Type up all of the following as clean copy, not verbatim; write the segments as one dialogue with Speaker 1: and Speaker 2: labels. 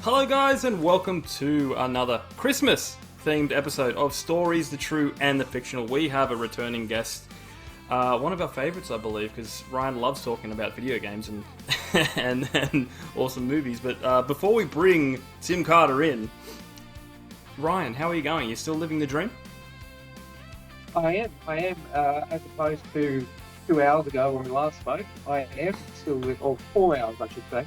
Speaker 1: Hello guys and welcome to another Christmas themed episode of Stories, the True and the Fictional. We have a returning guest, one of our favourites I believe, because Ryan loves talking about video games and, and awesome movies. But before we bring Tim Carter in, Ryan, how are you going? You still living the dream?
Speaker 2: I am, as opposed to 2 hours ago when we last spoke, I am still or 4 hours I should say.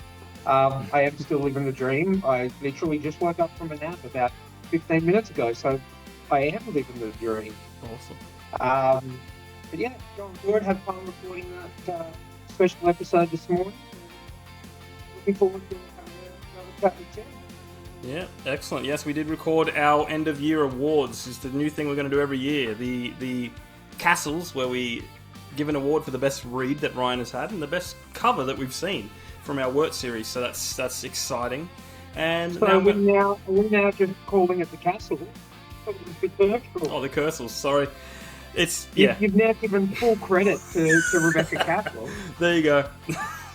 Speaker 2: I am still living the dream. I literally just woke up from a nap about 15 minutes ago, so I am living the dream.
Speaker 1: Awesome.
Speaker 2: But yeah, going good. Had fun recording that special episode this morning. Looking forward to another chat with Tim.
Speaker 1: Yeah, excellent. Yes, we did record our end of year awards. It's the new thing we're going to do every year. The castles, where we give an award for the best read that Ryan has had and the best cover that we've seen from our Wort series. So that's exciting. And
Speaker 2: so
Speaker 1: now
Speaker 2: we're now just calling it the castle. The Kersals.
Speaker 1: Oh, the Kersals. Sorry. It's
Speaker 2: You've now given full credit to Rebecca Castle.
Speaker 1: There you go.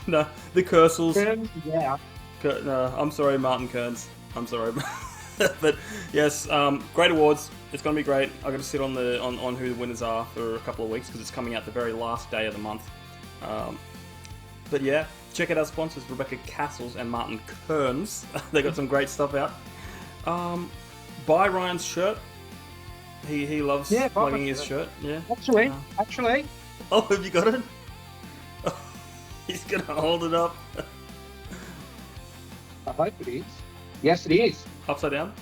Speaker 1: No, the Kersals.
Speaker 2: Yeah.
Speaker 1: No, I'm sorry, Martin Kearns. I'm sorry. But yes, great awards. It's going to be great. I've got to sit on who the winners are for a couple of weeks because it's coming out the very last day of the month. But yeah, check out our sponsors, Rebecca Castles and Martin Kearns. They got some great stuff out. Buy Ryan's shirt. He loves plugging his shirt. Yeah.
Speaker 2: Actually.
Speaker 1: Oh, have you got it? He's going to hold it up.
Speaker 2: I hope it is. Yes, it is.
Speaker 1: Upside down.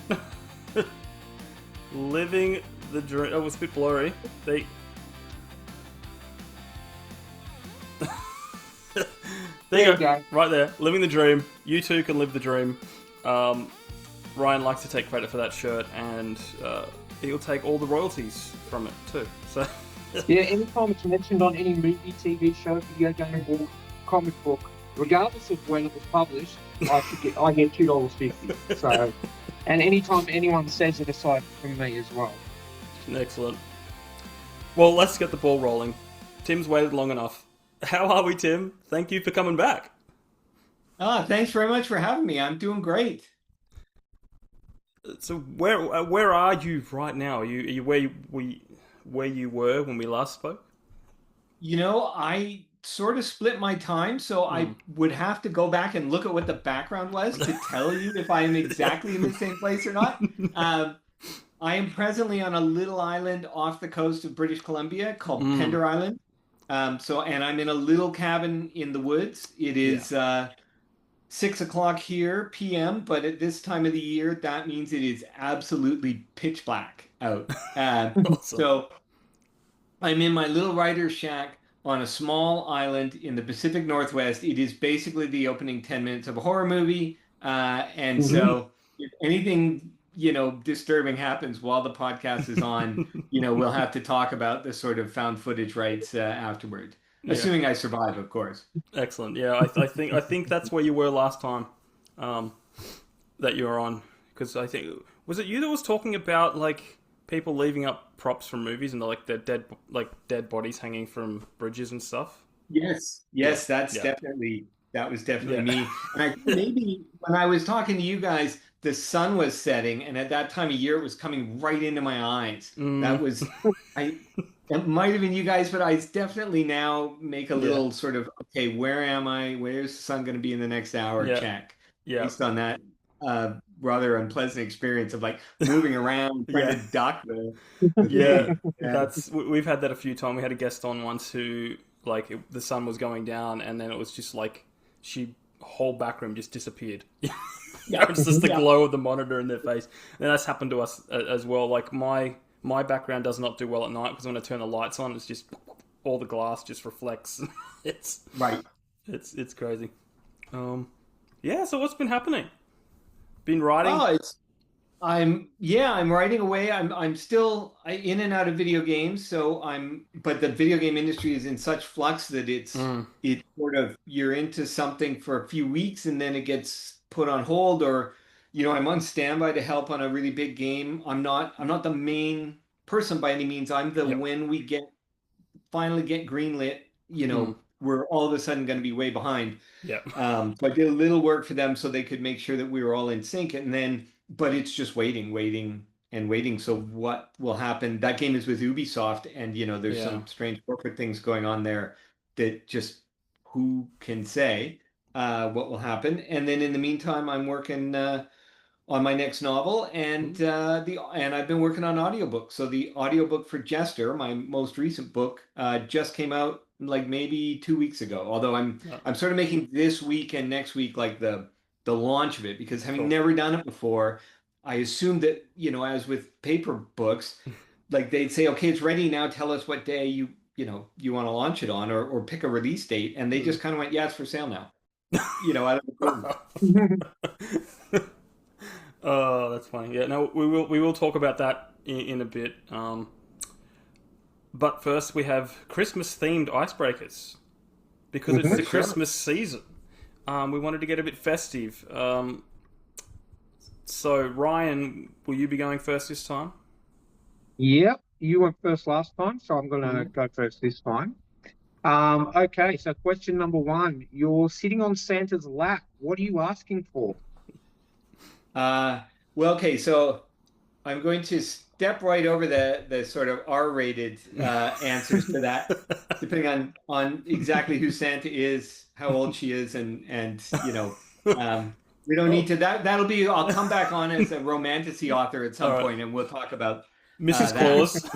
Speaker 1: Living the dream. Oh, it's a bit blurry. There you go. Right there. Living the dream. You too can live the dream. Ryan likes to take credit for that shirt, and he'll take all the royalties from it too. So
Speaker 2: yeah, anytime it's mentioned on any movie, TV show, video game, book, comic book, regardless of when it was published, I get $2.50. So, and anytime anyone says it aside from me as well.
Speaker 1: Excellent. Well, let's get the ball rolling. Tim's waited long enough. How are we, Tim? Thank you for coming back.
Speaker 3: Thanks very much for having me. I'm doing great.
Speaker 1: So, where are you right now? Are you where you were when we last spoke?
Speaker 3: You know, I sort of split my time, so I would have to go back and look at what the background was to tell you if I am exactly in the same place or not. I am presently on a little island off the coast of British Columbia called Pender Island. And I'm in a little cabin in the woods. It is 6 o'clock here p.m., but at this time of the year, that means it is absolutely pitch black out.
Speaker 1: Awesome.
Speaker 3: So I'm in my little writer's shack on a small island in the Pacific Northwest. It is basically the opening 10 minutes of a horror movie. So if anything, disturbing happens while the podcast is on, we'll have to talk about the sort of found footage rights afterward. Yeah. Assuming I survive, of course.
Speaker 1: Excellent. Yeah, I think that's where you were last time that you were on. Because I think, was it you that was talking about like people leaving up props from movies and their dead bodies hanging from bridges and stuff?
Speaker 3: Yes, that was definitely me. And I think maybe when I was talking to you guys, the sun was setting, and at that time of year, it was coming right into my eyes. That was, it might have been you guys, but I definitely now make a little sort of, okay, where am I? Where's the sun going to be in the next hour? Check. Yeah. Based on that rather unpleasant experience of like moving around, trying to duck
Speaker 1: we've had that a few times. We had a guest on once who, the sun was going down, and then it was just like, whole back room just disappeared. It's just the glow of the monitor in their face. And that's happened to us as well. Like my background does not do well at night because when I turn the lights on, it's just all the glass just reflects. It's crazy. So what's been happening? Been writing?
Speaker 3: I'm writing away. I'm still in and out of video games. But the video game industry is in such flux that it's sort of, you're into something for a few weeks and then it gets put on hold, or I'm on standby to help on a really big game. I'm not the main person by any means. I'm the when we finally get greenlit, were all of a sudden going to be way behind.
Speaker 1: Yeah.
Speaker 3: So I did a little work for them so they could make sure that we were all in sync. And then, but it's just waiting and waiting. So what will happen? That game is with Ubisoft, and there's some strange corporate things going on there that just who can say what will happen. And then in the meantime, I'm working on my next novel, and I've been working on audiobooks. So the audiobook for Jester, my most recent book, just came out like maybe 2 weeks ago. Although I'm sort of making this week and next week like the launch of it, because having never done it before, I assumed that, as with paper books, like they'd say, okay, it's ready now. Tell us what day you want to launch it on, or pick a release date. And they just kind of went, yeah, it's for sale now. Out of the
Speaker 1: Oh, that's funny. Yeah, no, we will talk about that in a bit. But first, we have Christmas-themed icebreakers because it's the Christmas season. We wanted to get a bit festive. So, Ryan, will you be going first this time?
Speaker 2: Yep, you went first last time, so I'm going to go first this time. Okay, so question number one. You're sitting on Santa's lap. What are you asking for?
Speaker 3: well, okay, so I'm going to step right over the sort of R-rated answers to that, depending on exactly who Santa is, how old she is, and we don't need to. That'll be. I'll come back on as a romantasy author at some point, and we'll talk about
Speaker 1: Mrs. Claus.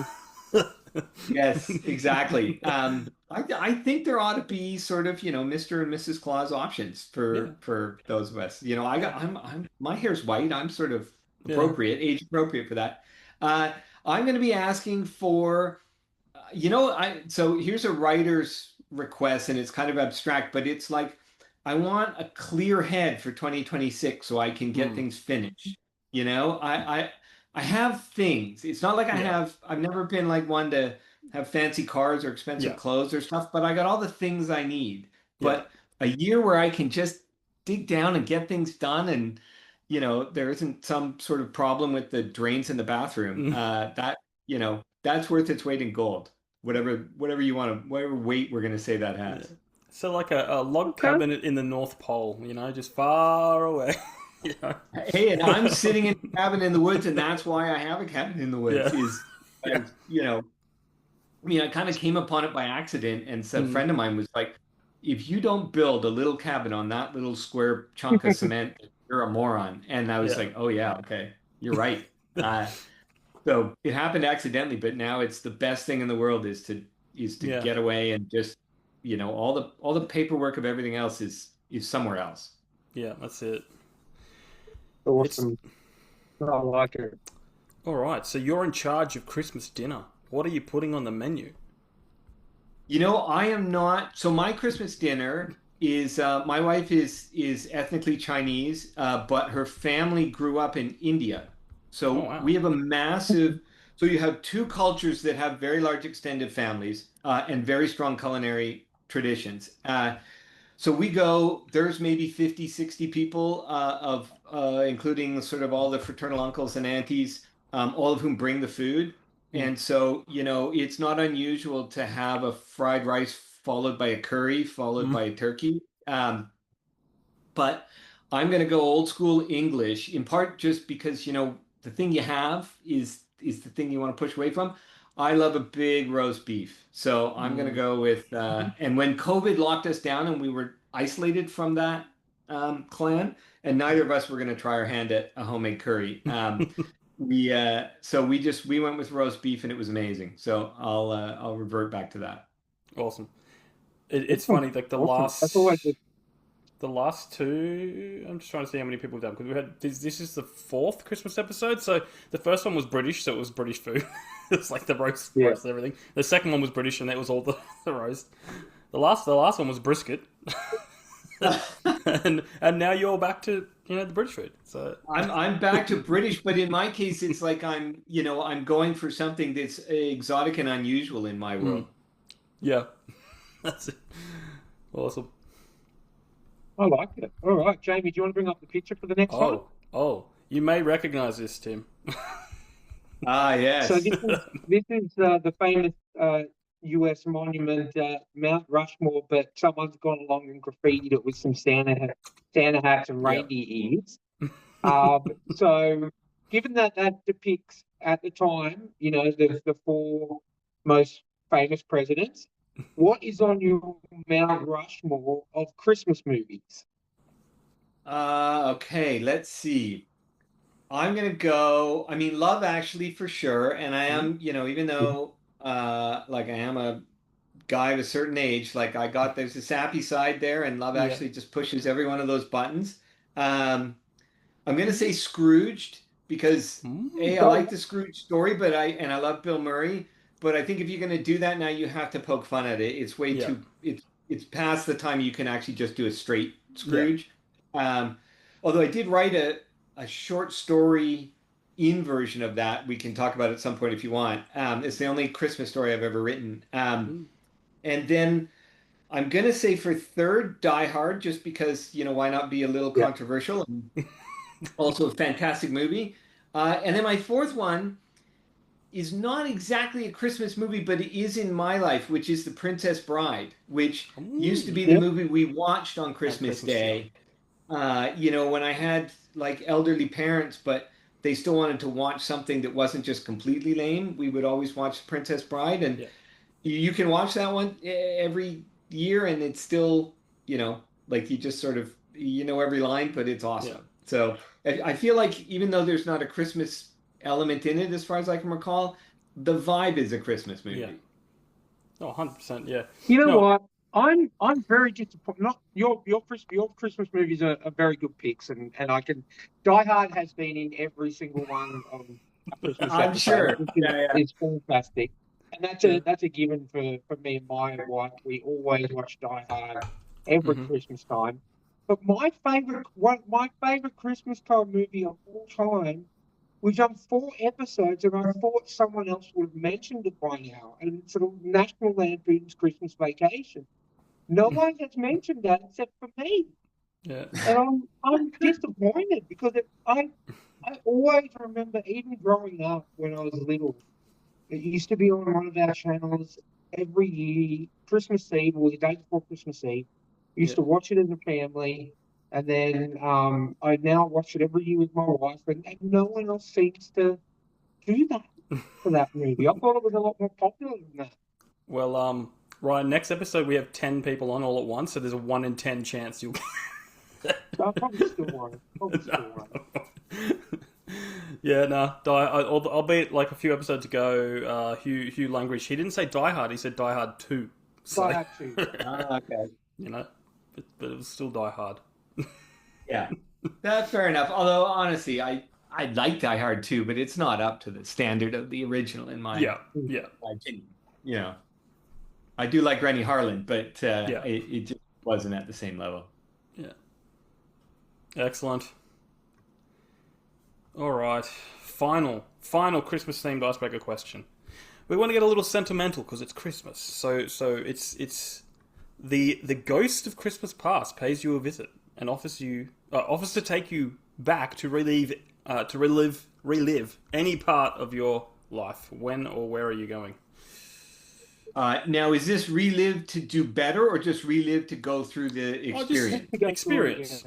Speaker 3: Yes, exactly. I think there ought to be sort of Mr. and Mrs. Claus options for those of us. I'm my hair's white. I'm sort of appropriate, age appropriate for that. I'm going to be asking for, so here's a writer's request, and it's kind of abstract, but it's like, I want a clear head for 2026 so I can get things finished. I have things. It's not like I've never been like one to have fancy cars or expensive clothes or stuff, but I got all the things I need. But a year where I can just dig down and get things done, and there isn't some sort of problem with the drains in the bathroom. That's worth its weight in gold. Whatever you want to, whatever weight we're going to say that has.
Speaker 1: Yeah. So like a log cabin in the North Pole, just far away.
Speaker 3: Hey, and I'm sitting in a cabin in the woods, and that's why I have a cabin in the woods. I kind of came upon it by accident, and a friend of mine was like, if you don't build a little cabin on that little square chunk of cement, you're a moron. And I was like, oh yeah, okay, you're right. So it happened accidentally, but now it's the best thing in the world is to get away and just, all the paperwork of everything else is somewhere else.
Speaker 1: Yeah, that's it.
Speaker 2: Awesome. I like it.
Speaker 1: All right, so you're in charge of Christmas dinner. What are you putting on the menu?
Speaker 3: I am not. So my Christmas dinner is, my wife is ethnically Chinese, but her family grew up in India. So we have a massive, so you have two cultures that have very large extended families and very strong culinary traditions. So there's maybe 50, 60 people including sort of all the fraternal uncles and aunties, all of whom bring the food. And so, it's not unusual to have a fried rice followed by a curry, followed by a turkey. But I'm going to go old school English, in part just because, the thing you have is the thing you want to push away from. I love a big roast beef. So I'm going to go with, and when COVID locked us down and we were isolated from that clan, and neither of us were going to try our hand at a homemade curry. We went with roast beef, and it was amazing. So I'll revert back to that.
Speaker 1: Awesome. It's funny, like the last two. I'm just trying to see how many people we've done, because we had this is the fourth Christmas episode. So the first one was British, so it was British food. It's like the roast and everything. The second one was British, and that was all the roast. The last one was brisket. and now you're back to the British food. So
Speaker 3: I'm back to British, but in my case, it's like I'm going for something that's exotic and unusual in my world.
Speaker 1: Yeah, that's it. Awesome.
Speaker 2: I like it. All right, Jamie, do you want to bring up the picture for the next one?
Speaker 1: Oh, you may recognize this, Tim.
Speaker 3: Yes.
Speaker 2: So this is the famous U.S. monument, Mount Rushmore, but someone's gone along and graffitied it with some Santa hats and reindeer ears. So, given that depicts at the time, the four most famous presidents, what is on your Mount Rushmore of Christmas movies?
Speaker 3: Okay, let's see. I'm gonna go. I mean, Love Actually for sure, and I am, even though, like I am a guy of a certain age, like there's a sappy side there, and Love
Speaker 1: Yeah.
Speaker 3: Actually just pushes every one of those buttons. Um, I'm gonna say Scrooged because A, I like the Scrooge story, but I love Bill Murray, but I think if you're gonna do that now, you have to poke fun at it. It's way
Speaker 1: Yeah.
Speaker 3: too it's past the time you can actually just do a straight
Speaker 1: Yeah.
Speaker 3: Scrooge. Um, although I did write a short story in version of that we can talk about at some point if you want. It's the only Christmas story I've ever written. And then I'm gonna say for third, Die Hard, just because, why not be a little
Speaker 2: Yeah.
Speaker 3: controversial? And also a fantastic movie. And then my fourth one is not exactly a Christmas movie, but it is in my life, which is The Princess Bride, which used to be the movie we watched on Christmas Day. When I had like elderly parents, but they still wanted to watch something that wasn't just completely lame, we would always watch The Princess Bride. And you can watch that one every year, and it's still, like you just sort of, every line, but it's awesome.
Speaker 1: Yeah.
Speaker 3: So I feel like even though there's not a Christmas element in it, as far as I can recall, the vibe is a Christmas movie.
Speaker 1: Yeah. Oh, 100%. Yeah.
Speaker 2: You know what? I'm very disappointed. Not your Christmas movies are very good picks, and I can. Die Hard has been in every single one of Christmas
Speaker 3: I'm
Speaker 2: episodes.
Speaker 3: sure.
Speaker 2: It's fantastic, and that's a given for me and my wife. We always watch Die Hard every Christmas time. But my favorite Christmas time movie of all time. We've done 4 episodes, and I thought someone else would have mentioned it by now. And it's sort of National Lampoon's Christmas Vacation. No one has mentioned that except for me.
Speaker 1: Yeah.
Speaker 2: And I'm disappointed because I always remember, even growing up when I was little, it used to be on one of our channels every year, Christmas Eve or the day before Christmas Eve. We used to watch it as a family. And then I now watch it every year with my wife, and no one else seems to do that for that movie. I thought it was a lot more popular than that.
Speaker 1: Well, Ryan, next episode we have 10 people on all at once, so there's a 1 in 10 chance you'll.
Speaker 2: So I probably still won't.
Speaker 1: Yeah, no. Albeit like a few episodes ago, Hugh Langridge, he didn't say Die Hard, he said Die Hard 2. So,
Speaker 2: Die Hard 2.
Speaker 3: Okay.
Speaker 1: But it was still Die Hard.
Speaker 3: Yeah, that's fair enough. Although honestly, I like Die Hard too, but it's not up to the standard of the original in my opinion. I do like Rennie Harlan, but it just wasn't at the same level.
Speaker 1: Yeah. Excellent. All right. Final Christmas themed icebreaker question. We want to get a little sentimental because it's Christmas. So it's the ghost of Christmas past pays you a visit and offers to take you back to relive any part of your life. When or where are you going?
Speaker 3: Now, is this relive to do better or just relive to go through the experience?
Speaker 1: Experience.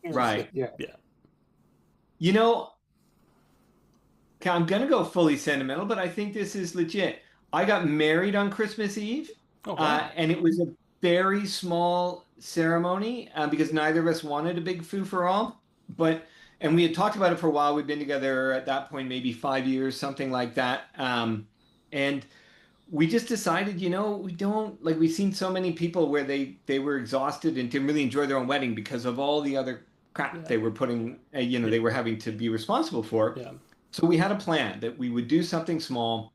Speaker 3: Right.
Speaker 2: Yeah.
Speaker 3: I'm going to go fully sentimental, but I think this is legit. I got married on Christmas Eve, and it was a very small ceremony because neither of us wanted a big frou-for-all. And we had talked about it for a while. We'd been together at that point, maybe 5 years, something like that. And we just decided, we don't, like, we've seen so many people where they were exhausted and didn't really enjoy their own wedding because of all the other crap they were putting, they were having to be responsible for.
Speaker 1: Yeah.
Speaker 3: So we had a plan that we would do something small.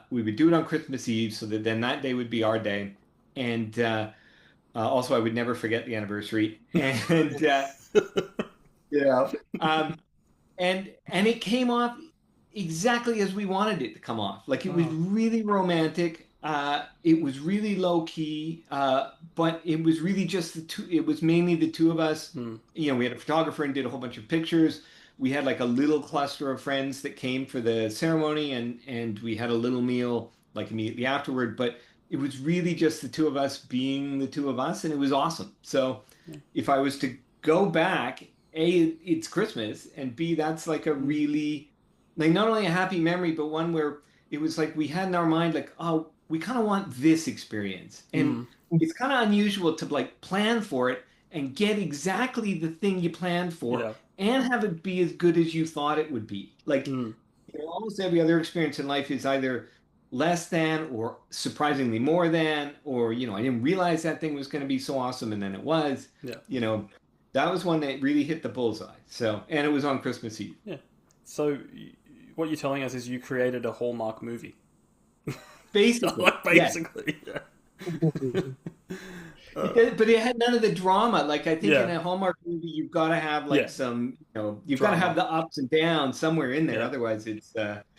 Speaker 3: We would do it on Christmas Eve so that then that day would be our day. And also, I would never forget the anniversary. And, and it came off exactly as we wanted it to come off. Like, it was really romantic. It was really low key, but it was really just it was mainly the two of us. We had a photographer and did a whole bunch of pictures. We had like a little cluster of friends that came for the ceremony, and we had a little meal like immediately afterward, but it was really just the two of us being the two of us, and it was awesome. So if I was to go back, A, it's Christmas, and B, that's like a really, like, not only a happy memory, but one where it was like we had in our mind, like, oh, we kind of want this experience. And it's kind of unusual to like plan for it and get exactly the thing you planned for and have it be as good as you thought it would be. Like, almost every other experience in life is either less than or surprisingly more than, or, I didn't realize that thing was going to be so awesome and then it was. That was one that really hit the bullseye. So, and it was on Christmas Eve.
Speaker 1: Yeah. So what you're telling us is you created a Hallmark movie.
Speaker 3: Basically.
Speaker 1: Basically. Yeah.
Speaker 3: But it had none of the drama. Like, I think in a Hallmark movie, you've got to have like some, you've got to have the ups and downs somewhere in there. Otherwise, it's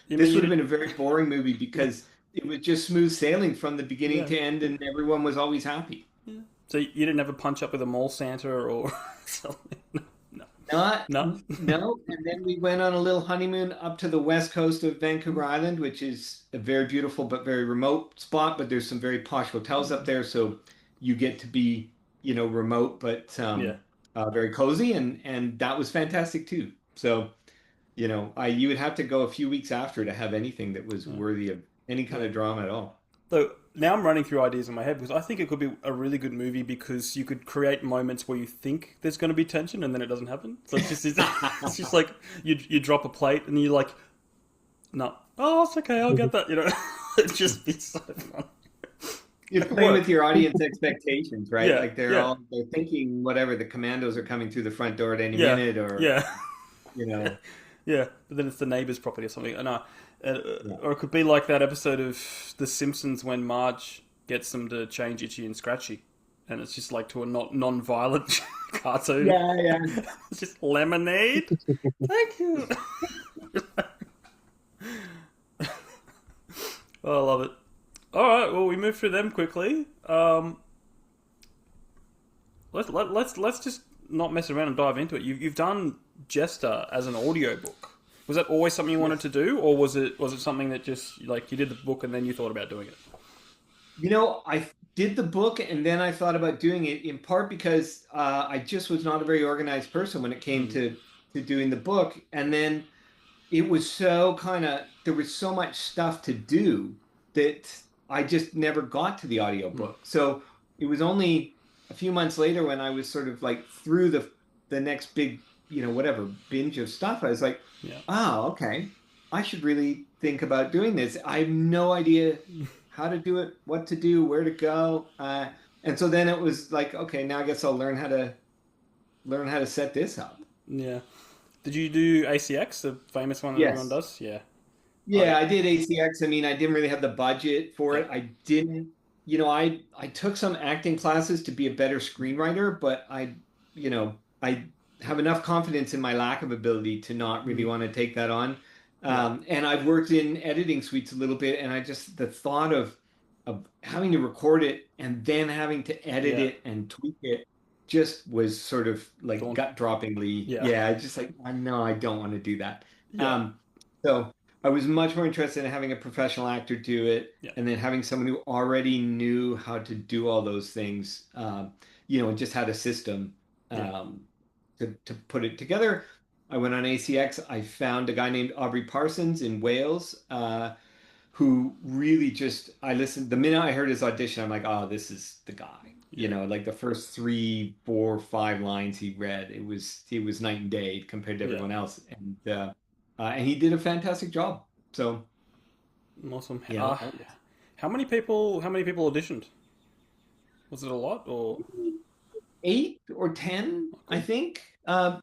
Speaker 3: this would have been a very boring movie because it was just smooth sailing from the beginning to end, and everyone was always happy.
Speaker 1: Yeah. So you didn't ever punch up with a mall Santa or something?
Speaker 3: No. And then we went on a little honeymoon up to the west coast of Vancouver Island, which is a very beautiful but very remote spot. But there's some very posh hotels up there, so you get to be, remote but very cozy, and that was fantastic too. So, you would have to go a few weeks after to have anything that was worthy of any kind of drama at all.
Speaker 1: So now I'm running through ideas in my head because I think it could be a really good movie because you could create moments where you think there's going to be tension and then it doesn't happen. So it's just like you drop a plate and you're like, no, oh, it's okay, I'll get that. It'd just be so fun.
Speaker 3: You're playing with your audience expectations, right? Like they're thinking whatever, the commandos are coming through the front door at any minute, or
Speaker 1: but then it's the neighbor's property or something. Or it could be like that episode of The Simpsons when Marge gets them to change Itchy and Scratchy, and it's just like to a non-violent cartoon.
Speaker 3: Yeah.
Speaker 1: It's just lemonade. Thank you. Oh, I love it. All right, well, we move through them quickly. Let's just not mess around and dive into it. You've done Jester as an audiobook. Was that always something you wanted to do, or was it something that just like you did the book and then you thought about doing it?
Speaker 3: I did the book and then I thought about doing it in part because I just was not a very organized person when it came to doing the book, and then it was so there was so much stuff to do that I just never got to the audiobook. So it was only a few months later when I was sort of like through the next big, whatever binge of stuff. I was like, okay, I should really think about doing this. I have no idea how to do it, what to do, where to go. And so then it was like, okay, now I guess I'll learn how to set this up. Yeah.
Speaker 1: Did you do ACX, the famous one that everyone does? Yeah.
Speaker 3: Yeah, I did ACX. I mean, I didn't really have the budget for it. I didn't, I took some acting classes to be a better screenwriter, but I have enough confidence in my lack of ability to not really want to take that on. And I've worked in editing suites a little bit, and the thought of having to record it and then having to edit it and tweak it just was sort of like gut-droppingly. I just like, no, I don't want to do that. So I was much more interested in having a professional actor do it, and then having someone who already knew how to do all those things, and just had a system to put it together. I went on ACX. I found a guy named Aubrey Parsons in Wales, who really I listened. The minute I heard his audition, I'm like, oh, this is the guy. Like the first 3, 4, 5 lines he read, it was night and day compared to everyone else. And he did a fantastic job. So
Speaker 1: awesome. How many people auditioned? Was it a lot, or
Speaker 3: 8 or 10, I think. And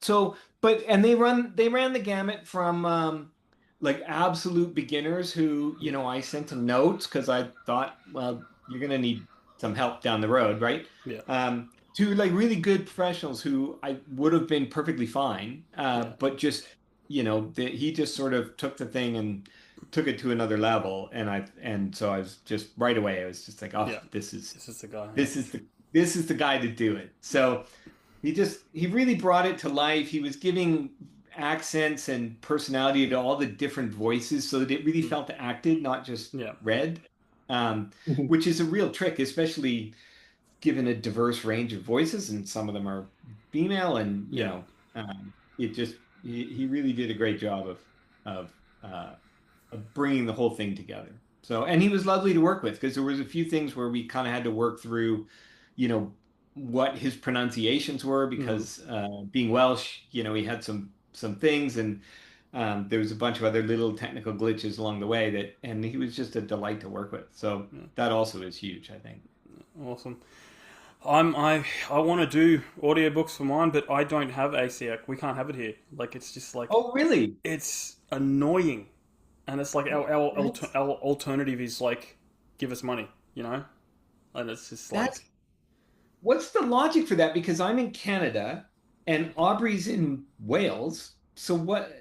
Speaker 3: they ran the gamut from like absolute beginners who, I sent them notes because I thought, well, you're gonna need some help down the road, right? To like really good professionals who I would have been perfectly fine, but just he just sort of took the thing and took it to another level, and so I was just right away. I was just like, this is the guy. This is the guy to do it. So he really brought it to life. He was giving accents and personality to all the different voices, so that it really felt acted, not just read. which is a real trick, especially given a diverse range of voices, and some of them are female, and
Speaker 1: Yeah.
Speaker 3: it just he really did a great job of bringing the whole thing together. So, and he was lovely to work with because there was a few things where we kind of had to work through, you know, what his pronunciations were
Speaker 1: Mm.
Speaker 3: because being Welsh, he had some things, and there was a bunch of other little technical glitches along the way and he was just a delight to work with. So
Speaker 1: Yeah.
Speaker 3: that also is huge, I think.
Speaker 1: Awesome. I want to do audiobooks for mine, but I don't have ACX. We can't have it here. Like it's just like
Speaker 3: Oh, really?
Speaker 1: it's annoying, and it's like
Speaker 3: That's
Speaker 1: our alternative is like give us money, and it's just
Speaker 3: that's
Speaker 1: like
Speaker 3: what's the logic for that? Because I'm in Canada and Aubrey's in Wales. So what,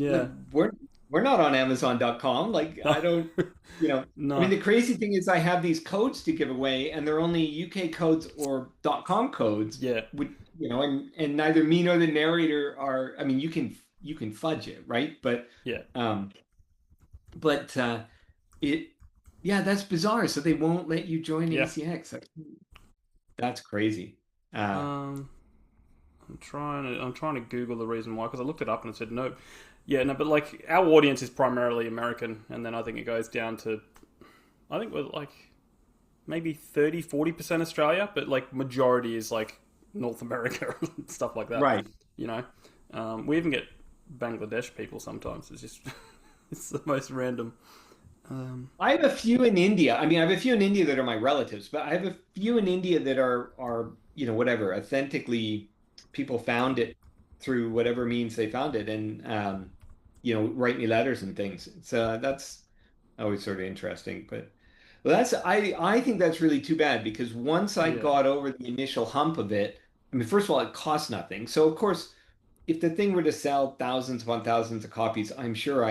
Speaker 3: like,
Speaker 1: yeah,
Speaker 3: we're not on Amazon.com. Like,
Speaker 1: no,
Speaker 3: I don't, I mean,
Speaker 1: no,
Speaker 3: the crazy thing is I have these codes to give away and they're only UK codes or .com codes,
Speaker 1: yeah,
Speaker 3: and neither me nor the narrator are, I mean, you can fudge it, right?
Speaker 1: yeah,
Speaker 3: Um, but it, yeah, that's bizarre. So they won't let you join
Speaker 1: yeah.
Speaker 3: ACX. That's crazy. Uh,
Speaker 1: Um, I'm trying to Google the reason why because I looked it up and it said nope. Yeah, no, but like our audience is primarily American, and then I think it goes down to I think we're like maybe 30-40% Australia, but like majority is like North America and stuff like that.
Speaker 3: right.
Speaker 1: You know, we even get Bangladesh people sometimes. It's just it's the most random.
Speaker 3: I have a few in India. I mean, I have a few in India that are my relatives, but I have a few in India that are whatever, authentically people found it through whatever means they found it and write me letters and things. So that's always sort of interesting. But well, I think that's really too bad because once I
Speaker 1: Yeah,
Speaker 3: got over the initial hump of it, I mean, first of all, it costs nothing. So of course, if the thing were to sell thousands upon thousands of copies, I'm sure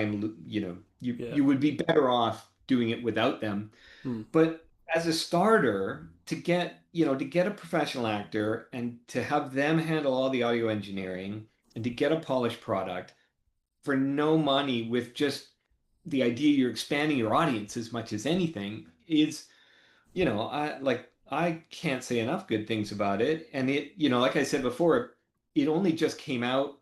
Speaker 3: you
Speaker 1: yeah,
Speaker 3: you would be better off doing it without them.
Speaker 1: mm,
Speaker 3: But as a starter, to get a professional actor and to have them handle all the audio engineering and to get a polished product for no money with just the idea you're expanding your audience as much as anything is, I can't say enough good things about it. And like I said before, it only just came out.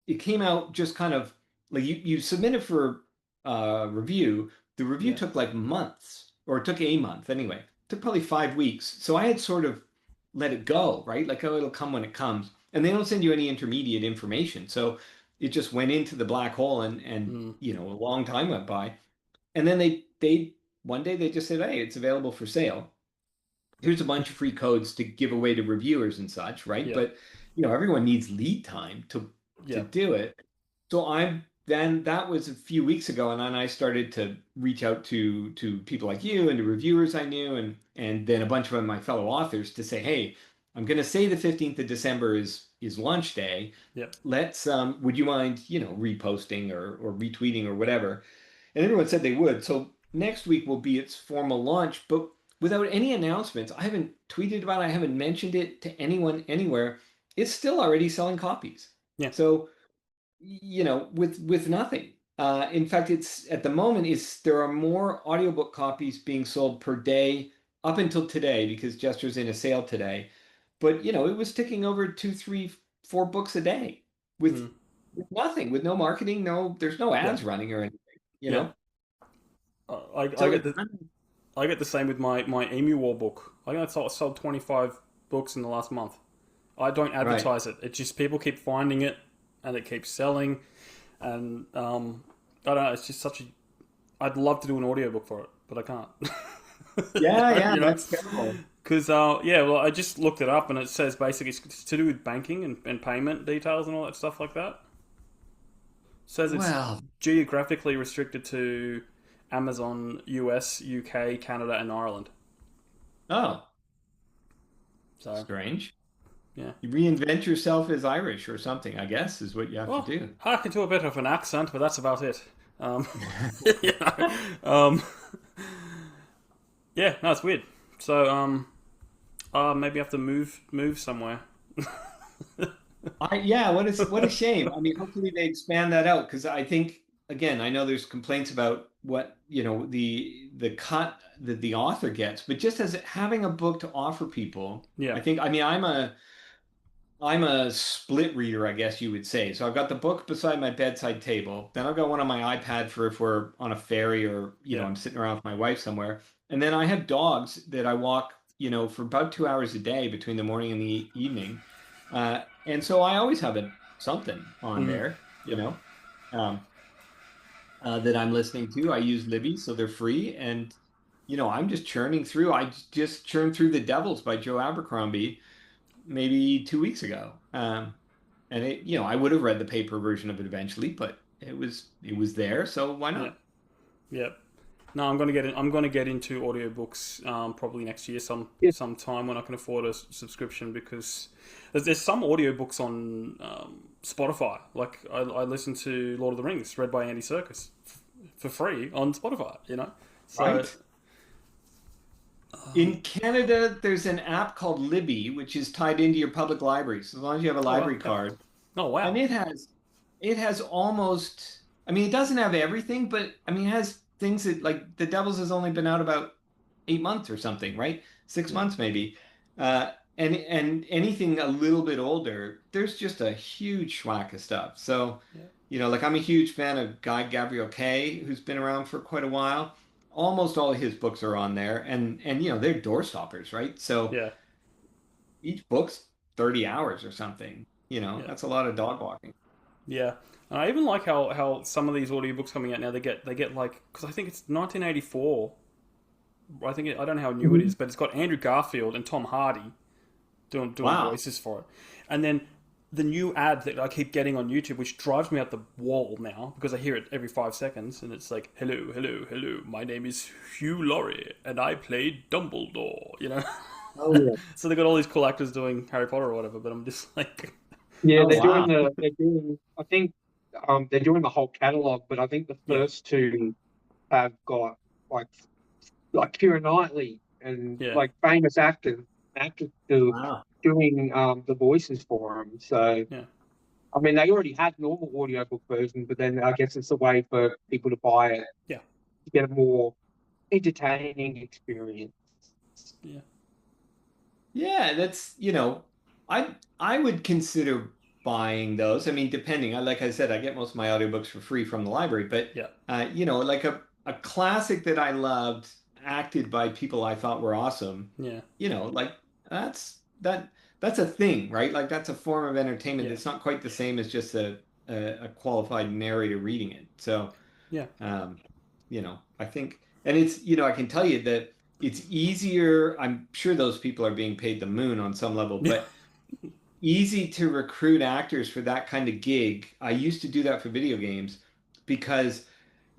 Speaker 3: It came out just kind of like you submitted for review. The review
Speaker 1: yeah,
Speaker 3: took like months, or it took a month anyway. It took probably 5 weeks. So I had sort of let it go, right? Like, oh, it'll come when it comes. And they don't send you any intermediate information. So it just went into the black hole and
Speaker 1: mm,
Speaker 3: a long time went by. And then they one day they just said, "Hey, it's available for sale. Here's a bunch of free codes to give away to reviewers and such," right?
Speaker 1: yeah,
Speaker 3: But everyone needs lead time to
Speaker 1: yeah,
Speaker 3: do it. So then that was a few weeks ago, and then I started to reach out to people like you and to reviewers I knew, and then a bunch of my fellow authors to say, "Hey, I'm going to say the 15th of December is launch day.
Speaker 1: yeah,
Speaker 3: Let's would you mind reposting or retweeting or whatever?" And everyone said they would. So next week will be its formal launch, but without any announcements. I haven't tweeted about it. I haven't mentioned it to anyone anywhere. It's still already selling copies.
Speaker 1: yeah.
Speaker 3: So, with nothing. In fact, it's at the moment is there are more audiobook copies being sold per day up until today because Jester's in a sale today. But it was ticking over 2, 3, 4 books a day with,
Speaker 1: Mm,
Speaker 3: with nothing, with no marketing, there's no
Speaker 1: yeah,
Speaker 3: ads running or anything, you
Speaker 1: yeah.
Speaker 3: know.
Speaker 1: I
Speaker 3: So
Speaker 1: get
Speaker 3: it's
Speaker 1: the I get the same with my Emu War book. I think I sold 25 books in the last month. I don't
Speaker 3: right.
Speaker 1: advertise it. It's just people keep finding it, and it keeps selling. And I don't know. It's just such a. I'd love to do an audiobook for it, but I
Speaker 3: Yeah,
Speaker 1: can't.
Speaker 3: yeah, that's terrible.
Speaker 1: Because yeah, well, I just looked it up, and it says basically it's to do with banking and payment details and all that stuff like that. It says it's
Speaker 3: Well,
Speaker 1: geographically restricted to Amazon, US, UK, Canada, and Ireland.
Speaker 3: oh,
Speaker 1: So
Speaker 3: strange.
Speaker 1: yeah.
Speaker 3: You reinvent yourself as Irish or something, I guess, is what you have to
Speaker 1: Well,
Speaker 3: do.
Speaker 1: I can do a bit of an accent, but that's about it. You know, um, yeah, no, it's weird. So, maybe I have to move somewhere.
Speaker 3: Yeah, what a shame. I mean, hopefully they expand that out because I think again, I know there's complaints about what the cut that the author gets, but just as having a book to offer people.
Speaker 1: Yeah.
Speaker 3: I mean, I'm a split reader, I guess you would say. So I've got the book beside my bedside table. Then I've got one on my iPad for if we're on a ferry or,
Speaker 1: Yeah.
Speaker 3: I'm sitting around with my wife somewhere. And then I have dogs that I walk, for about 2 hours a day between the morning and the evening. And so I always have something on
Speaker 1: Mm.
Speaker 3: there,
Speaker 1: Yep.
Speaker 3: um, that I'm listening to. I use Libby, so they're free. And, I'm just churning through. I just churned through The Devils by Joe Abercrombie maybe 2 weeks ago. And I would have read the paper version of it eventually, but it was there, so why
Speaker 1: Yeah.
Speaker 3: not?
Speaker 1: Yeah. No, I'm gonna get in, I'm gonna get into audiobooks probably next year
Speaker 2: Yeah.
Speaker 1: sometime when I can afford a subscription because there's some audiobooks on Spotify. Like I listen to Lord of the Rings read by Andy Serkis for free on Spotify. So
Speaker 3: Right. In Canada, there's an app called Libby, which is tied into your public library. So as long as you have a
Speaker 1: oh wow,
Speaker 3: library
Speaker 1: okay.
Speaker 3: card,
Speaker 1: Oh
Speaker 3: and
Speaker 1: wow,
Speaker 3: it has almost, I mean, it doesn't have everything, but I mean, it has things that, like, The Devils has only been out about 8 months or something, right? Six
Speaker 1: yeah,
Speaker 3: months maybe. And anything a little bit older, there's just a huge schwack of stuff. So,
Speaker 1: yeah,
Speaker 3: like, I'm a huge fan of Guy Gavriel Kay, who's been around for quite a while. Almost all of his books are on there, and they're door stoppers, right? So
Speaker 1: yeah,
Speaker 3: each book's 30 hours or something.
Speaker 1: yeah.
Speaker 3: That's a lot of dog walking.
Speaker 1: Yeah, and I even like how some of these audiobooks coming out now they get like because I think it's 1984. I don't know how new it
Speaker 2: Mhm.
Speaker 1: is, but it's got Andrew Garfield and Tom Hardy doing
Speaker 3: Wow.
Speaker 1: voices for it, and then the new ad that I keep getting on YouTube, which drives me out the wall now because I hear it every 5 seconds, and it's like, "Hello, hello, hello. My name is Hugh Laurie, and I played Dumbledore."
Speaker 2: Oh yeah.
Speaker 1: So they got all these cool actors doing Harry Potter or whatever, but I'm just like,
Speaker 2: Yeah,
Speaker 3: Oh, wow.
Speaker 2: they're doing I think they're doing the whole catalog, but I think the
Speaker 1: yeah,
Speaker 2: first two have got like like Keira Knightley and
Speaker 1: yeah,
Speaker 2: like famous actors
Speaker 3: Wow.
Speaker 2: doing the voices for them. So
Speaker 1: yeah,
Speaker 2: I mean, they already had normal audiobook version, but then I guess it's a way for people to buy it
Speaker 1: yeah,
Speaker 2: to get a more entertaining experience.
Speaker 1: yeah,
Speaker 3: Yeah, I would consider buying those. I mean, depending. Like I said, I get most of my audiobooks for free from the library, but
Speaker 1: yeah,
Speaker 3: like a classic that I loved, acted by people I thought were awesome,
Speaker 1: yeah,
Speaker 3: like that's a thing, right? Like, that's a form of entertainment
Speaker 1: yeah,
Speaker 3: that's not quite the same as just a qualified narrator reading it. So,
Speaker 1: yeah,
Speaker 3: um, I think, and I can tell you that it's easier. I'm sure those people are being paid the moon on some level,
Speaker 1: yeah,
Speaker 3: but easy to recruit actors for that kind of gig. I used to do that for video games because,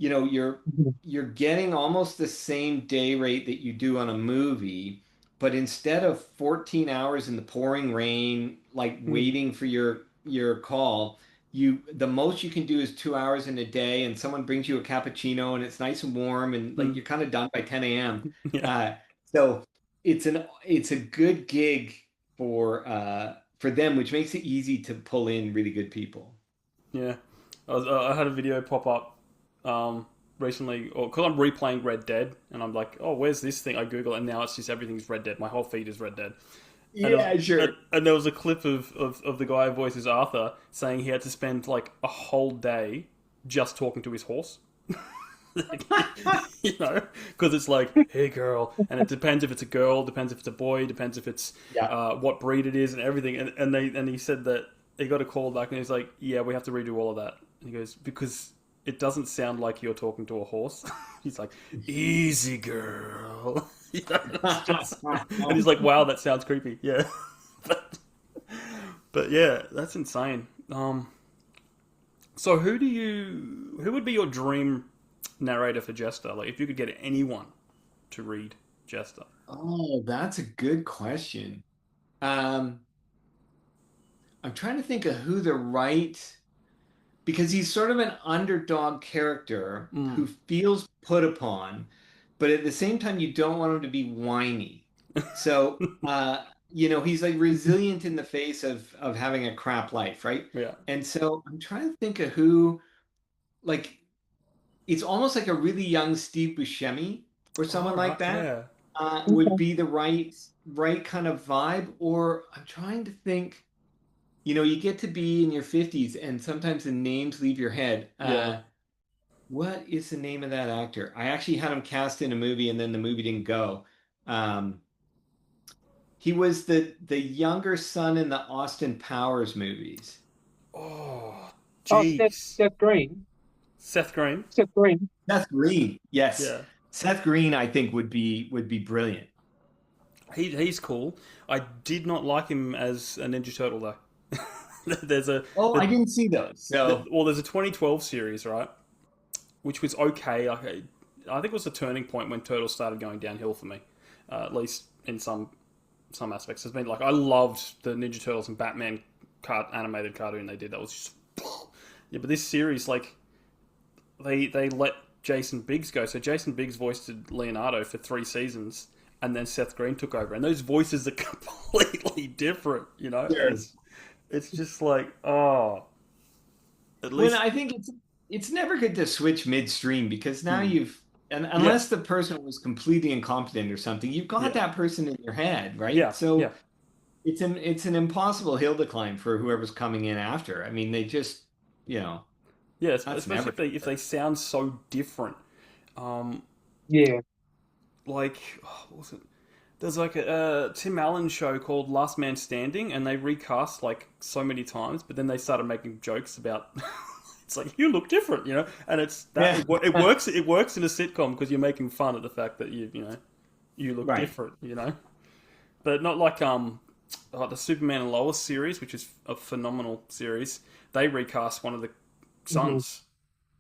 Speaker 3: you're getting almost the same day rate that you do on a movie, but instead of 14 hours in the pouring rain, like
Speaker 2: Mm.
Speaker 3: waiting for your call, the most you can do is 2 hours in a day, and someone brings you a cappuccino, and it's nice and warm, and like
Speaker 1: mm,
Speaker 3: you're kind of done by 10 a.m.
Speaker 1: yeah,
Speaker 3: So it's a good gig for them, which makes it easy to pull in really good people.
Speaker 1: yeah. I had a video pop up recently, or because I'm replaying Red Dead, and I'm like, oh, where's this thing? I Google it, and now it's just everything's Red Dead. My whole feed is Red Dead. And,
Speaker 3: Yeah, sure.
Speaker 1: and there was a clip of the guy who voices Arthur saying he had to spend like a whole day just talking to his horse. Like, because it's like, hey girl, and it depends if it's a girl, depends if it's a boy, depends if it's
Speaker 3: Yeah.
Speaker 1: what breed it is, and everything. And he said that he got a call back, and he's like, yeah, we have to redo all of that. And he goes because it doesn't sound like you're talking to a horse. He's like, easy girl. It's just, and he's like, wow, that sounds creepy. Yeah, but but yeah, that's insane. So who would be your dream narrator for Jester? Like, if you could get anyone to read Jester.
Speaker 3: Oh, that's a good question. Um, I'm trying to think of who the right, because he's sort of an underdog character
Speaker 1: Mm.
Speaker 3: who feels put upon, but at the same time, you don't want him to be whiny. So, he's like resilient in the face of having a crap life, right?
Speaker 1: Yeah.
Speaker 3: And so I'm trying to think of who, like, it's almost like a really young Steve Buscemi or someone
Speaker 1: Oh,
Speaker 3: like
Speaker 1: right,
Speaker 3: that
Speaker 1: yeah.
Speaker 3: would
Speaker 2: Okay.
Speaker 3: be the right kind of vibe. Or I'm trying to think. You get to be in your 50s and sometimes the names leave your head.
Speaker 1: Yeah.
Speaker 3: What is the name of that actor? I actually had him cast in a movie and then the movie didn't go. Um, he was the younger son in the Austin Powers movies.
Speaker 1: Oh,
Speaker 2: Oh,
Speaker 1: jeez.
Speaker 2: Seth Green.
Speaker 1: Seth Green.
Speaker 2: Seth Green.
Speaker 3: Seth Green. Yes.
Speaker 1: Yeah.
Speaker 3: Seth Green, I think would be brilliant.
Speaker 1: He's cool. I did not like him as a Ninja Turtle though. there's a
Speaker 3: Oh, I didn't see those. So
Speaker 1: well, there's a 2012 series, right? Which was okay. Like, I think it was a turning point when Turtles started going downhill for me, at least in some aspects. It's been like I loved the Ninja Turtles and Batman animated cartoon they did. That was just yeah. But this series, like they let Jason Biggs go. So Jason Biggs voiced Leonardo for 3 seasons, and then Seth Green took over, and those voices are completely different. And
Speaker 3: sure.
Speaker 1: it's just like at
Speaker 3: When
Speaker 1: least
Speaker 3: I think it's never good to switch midstream because now
Speaker 1: hmm,
Speaker 3: and
Speaker 1: yeah,
Speaker 3: unless the person was completely incompetent or something, you've got
Speaker 1: yeah,
Speaker 3: that person in your head, right?
Speaker 1: yeah, yeah.
Speaker 3: So it's an impossible hill to climb for whoever's coming in after. I mean, they just, you know,
Speaker 1: Yeah,
Speaker 3: that's
Speaker 1: especially
Speaker 3: never
Speaker 1: if they sound so different. Um,
Speaker 2: Yeah.
Speaker 1: like what was it? There's like a Tim Allen show called Last Man Standing, and they recast like so many times, but then they started making jokes about. It's like you look different, and it's that
Speaker 3: yeah.
Speaker 1: it works. It works in a sitcom because you're making fun of the fact that you look
Speaker 3: Right.
Speaker 1: different. But not like the Superman and Lois series, which is a phenomenal series. They recast one of the
Speaker 2: Mhm.
Speaker 1: sons,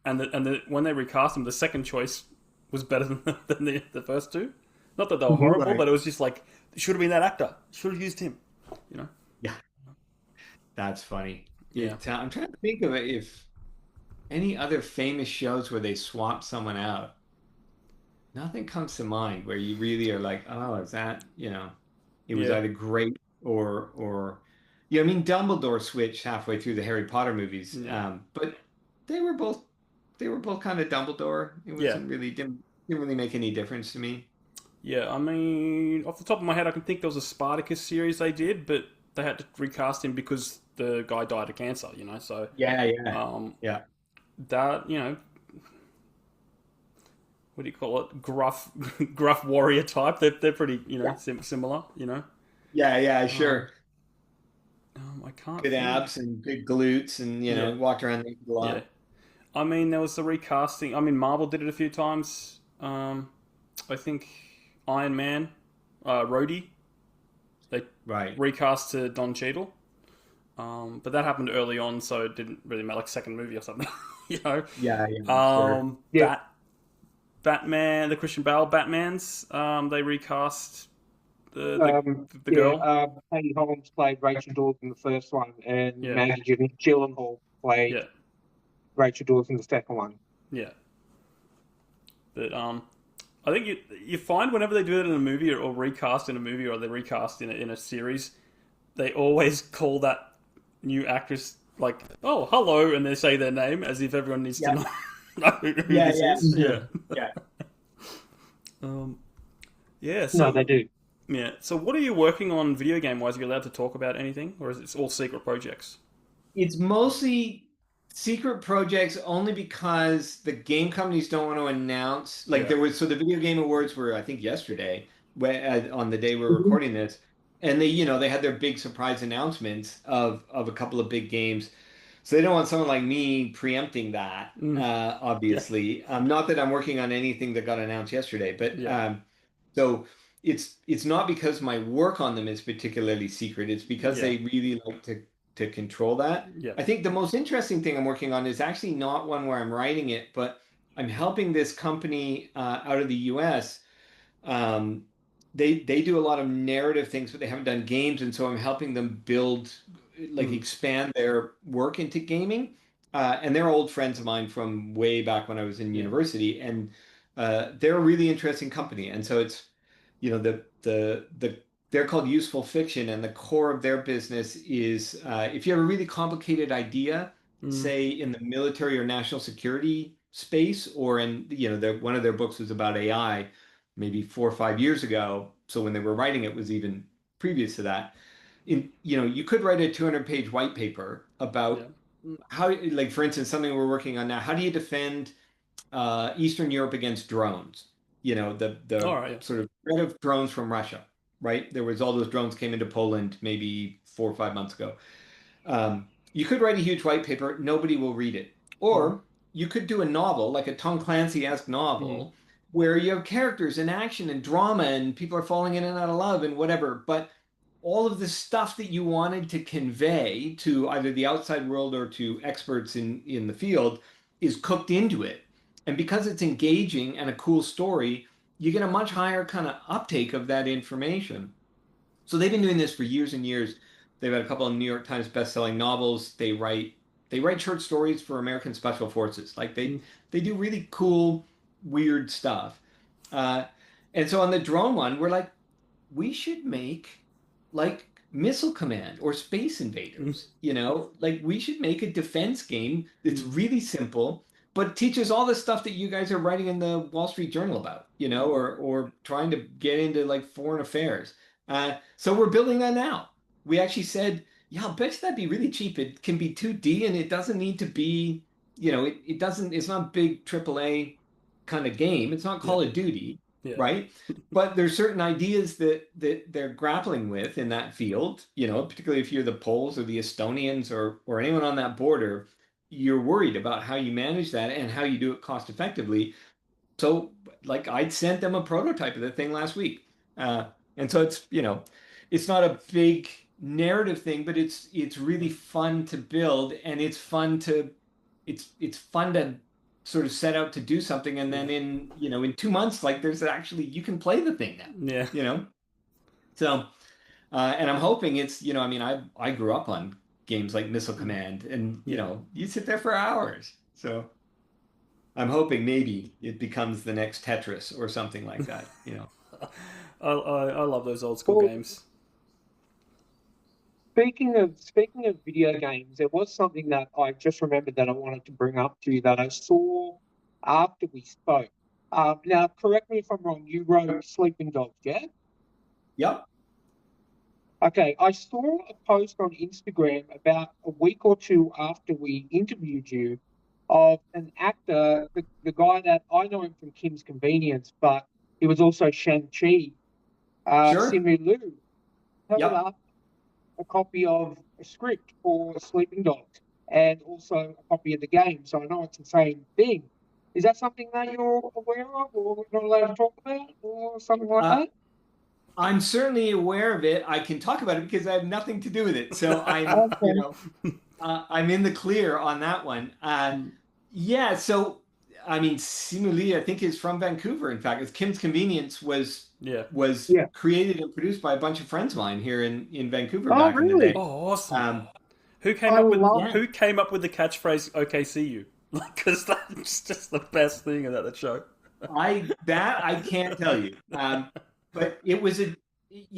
Speaker 1: and when they recast him, the second choice was better than the first two. Not that they were
Speaker 2: Mhm.
Speaker 1: horrible,
Speaker 3: Right.
Speaker 1: but it was just like it should have been that actor. Should have used him. You know?
Speaker 3: Yeah, that's funny.
Speaker 1: Yeah.
Speaker 3: I'm trying to think of it if any other famous shows where they swap someone out. Nothing comes to mind where you really are like, oh, is that, it was
Speaker 1: Yeah.
Speaker 3: either great or yeah, I mean Dumbledore switched halfway through the Harry Potter movies.
Speaker 1: Yeah.
Speaker 3: But they were both they were both kind of Dumbledore. It
Speaker 1: Yeah.
Speaker 3: wasn't really didn't really make any difference to me.
Speaker 1: Yeah. I mean, off the top of my head, I can think there was a Spartacus series they did, but they had to recast him because the guy died of cancer. So
Speaker 3: Yeah, yeah,
Speaker 1: um,
Speaker 3: yeah.
Speaker 1: that what do you call it? Gruff, gruff warrior type. They're pretty
Speaker 3: Yeah.
Speaker 1: similar.
Speaker 3: Yeah, yeah,
Speaker 1: Um,
Speaker 3: sure.
Speaker 1: I can't
Speaker 3: Good
Speaker 1: think.
Speaker 3: abs and good glutes and
Speaker 1: Yeah.
Speaker 3: walked around naked a
Speaker 1: Yeah.
Speaker 3: lot.
Speaker 1: I mean, there was the recasting. I mean, Marvel did it a few times. I think Iron Man, Rhodey, they
Speaker 3: Right.
Speaker 1: recast to Don Cheadle. But that happened early on, so it didn't really matter, like second movie or something. you know.
Speaker 3: Yeah, yeah, sure.
Speaker 2: Yeah.
Speaker 1: Batman, the Christian Bale Batmans. They recast the
Speaker 2: Yeah.
Speaker 1: girl.
Speaker 2: Katie Holmes played Rachel Dawes in the first one, and
Speaker 1: Yeah,
Speaker 2: Maggie Gyllenhaal played
Speaker 1: yeah,
Speaker 2: Rachel Dawes in the second one.
Speaker 1: yeah. But I think you find whenever they do it in a movie or recast in a movie or they recast in a series, they always call that new actress like, "Oh, hello," and they say their name as if everyone needs to
Speaker 3: Yeah,
Speaker 1: know who
Speaker 3: yeah,
Speaker 1: this
Speaker 3: yeah,
Speaker 1: is. Yeah.
Speaker 3: sure. Yeah.
Speaker 1: Um, yeah.
Speaker 2: No, they
Speaker 1: So
Speaker 2: do.
Speaker 1: yeah. So what are you working on video game wise? Are you allowed to talk about anything, or is it all secret projects?
Speaker 3: It's mostly secret projects only because the game companies don't want to announce. Like
Speaker 1: Yeah.
Speaker 3: the Video Game Awards were, I think, yesterday, on the day we're
Speaker 2: Mhm.
Speaker 3: recording this, and they had their big surprise announcements of a couple of big games. So they don't want someone like me preempting that,
Speaker 1: Mm, yeah.
Speaker 3: obviously. Not that I'm working on anything that got announced yesterday, but
Speaker 1: Yeah.
Speaker 3: so it's not because my work on them is particularly secret. It's because
Speaker 1: Yeah.
Speaker 3: they really like to control that.
Speaker 1: Yeah.
Speaker 3: I think the most interesting thing I'm working on is actually not one where I'm writing it, but I'm helping this company out of the US. Um, they do a lot of narrative things, but they haven't done games, and so I'm helping them build, like
Speaker 1: Mm,
Speaker 3: expand their work into gaming. And they're old friends of mine from way back when I was in
Speaker 1: yeah.
Speaker 3: university, and they're a really interesting company. And so it's, they're called Useful Fiction, and the core of their business is if you have a really complicated idea,
Speaker 1: Mm,
Speaker 3: say in the military or national security space, or in, one of their books was about AI maybe 4 or 5 years ago. So when they were writing it was even previous to that. You could write a 200-page white paper
Speaker 1: Yeah.
Speaker 3: about how, like, for instance, something we're working on now, how do you defend Eastern Europe against drones?
Speaker 1: All
Speaker 3: The
Speaker 1: right. Yeah.
Speaker 3: sort of threat of drones from Russia, right? There was all those drones came into Poland maybe 4 or 5 months ago. You could write a huge white paper, nobody will read it.
Speaker 1: Mm.
Speaker 3: Or you could do a novel, like a Tom Clancy-esque
Speaker 1: Mm.
Speaker 3: novel, where you have characters and action and drama and people are falling in and out of love and whatever. But all of the stuff that you wanted to convey to either the outside world or to experts in the field is cooked into it. And because it's engaging and a cool story, you get a much higher kind of uptake of that information. So they've been doing this for years and years. They've had a couple of New York Times best-selling novels. They write short stories for American Special Forces. Like
Speaker 1: Mm.
Speaker 3: they do really cool, weird stuff. Uh, and so on the drone one, we're like, we should make like Missile Command or Space
Speaker 1: Mm.
Speaker 3: Invaders. Like we should make a defense game that's
Speaker 1: Mm.
Speaker 3: really simple, but teaches all the stuff that you guys are writing in the Wall Street Journal about,
Speaker 1: Mm.
Speaker 3: or trying to get into like foreign affairs. So we're building that now. We actually said, yeah, I'll bet you that'd be really cheap. It can be 2D and it doesn't need to be, it doesn't, it's not big AAA kind of game. It's not
Speaker 1: Yeah.
Speaker 3: Call of Duty,
Speaker 1: Yeah.
Speaker 3: right? But there's certain ideas that they're grappling with in that field, particularly if you're the Poles or the Estonians or anyone on that border, you're worried about how you manage that and how you do it cost effectively. So, like, I'd sent them a prototype of the thing last week. And so it's not a big narrative thing, but it's really fun to build, and it's fun to sort of set out to do something, and then
Speaker 1: Yeah.
Speaker 3: in 2 months, like, there's actually you can play the thing now,
Speaker 1: Yeah.
Speaker 3: you know. So, and I'm hoping I mean, I grew up on games like Missile
Speaker 1: Mm.
Speaker 3: Command, and
Speaker 1: Yeah.
Speaker 3: you sit there for hours. So. I'm hoping maybe it becomes the next Tetris or something like that.
Speaker 1: I love those old school
Speaker 2: Well,
Speaker 1: games.
Speaker 2: speaking of video games, there was something that I just remembered that I wanted to bring up to you that I saw after we spoke. Now, correct me if I'm wrong. You wrote Sleeping Dogs, yeah?
Speaker 3: Yep.
Speaker 2: Okay, I saw a post on Instagram about a week or two after we interviewed you of an actor, the guy that I know him from Kim's Convenience, but he was also Shang-Chi,
Speaker 3: Sure.
Speaker 2: Simu Liu, held
Speaker 3: Yep.
Speaker 2: up a copy of a script for Sleeping Dogs and also a copy of the game. So I know it's the same thing. Is that something that you're aware of or not allowed to talk about or something like
Speaker 3: Uh,
Speaker 2: that?
Speaker 3: I'm certainly aware of it. I can talk about it because I have nothing to do with it. So
Speaker 2: Okay.
Speaker 3: I'm in the clear on that one. Yeah. So, I mean, Simuli, I think, is from Vancouver. In fact, it's Kim's Convenience
Speaker 1: Yeah.
Speaker 3: was
Speaker 2: Yeah.
Speaker 3: created and produced by a bunch of friends of mine here in Vancouver
Speaker 2: Oh,
Speaker 3: back in the day.
Speaker 2: really?
Speaker 1: Oh, awesome.
Speaker 3: Um,
Speaker 2: I love.
Speaker 3: yeah.
Speaker 1: Who came up with the catchphrase "Okay, see you"? Like, because that's just the best thing about the show.
Speaker 3: I can't tell you. But it was a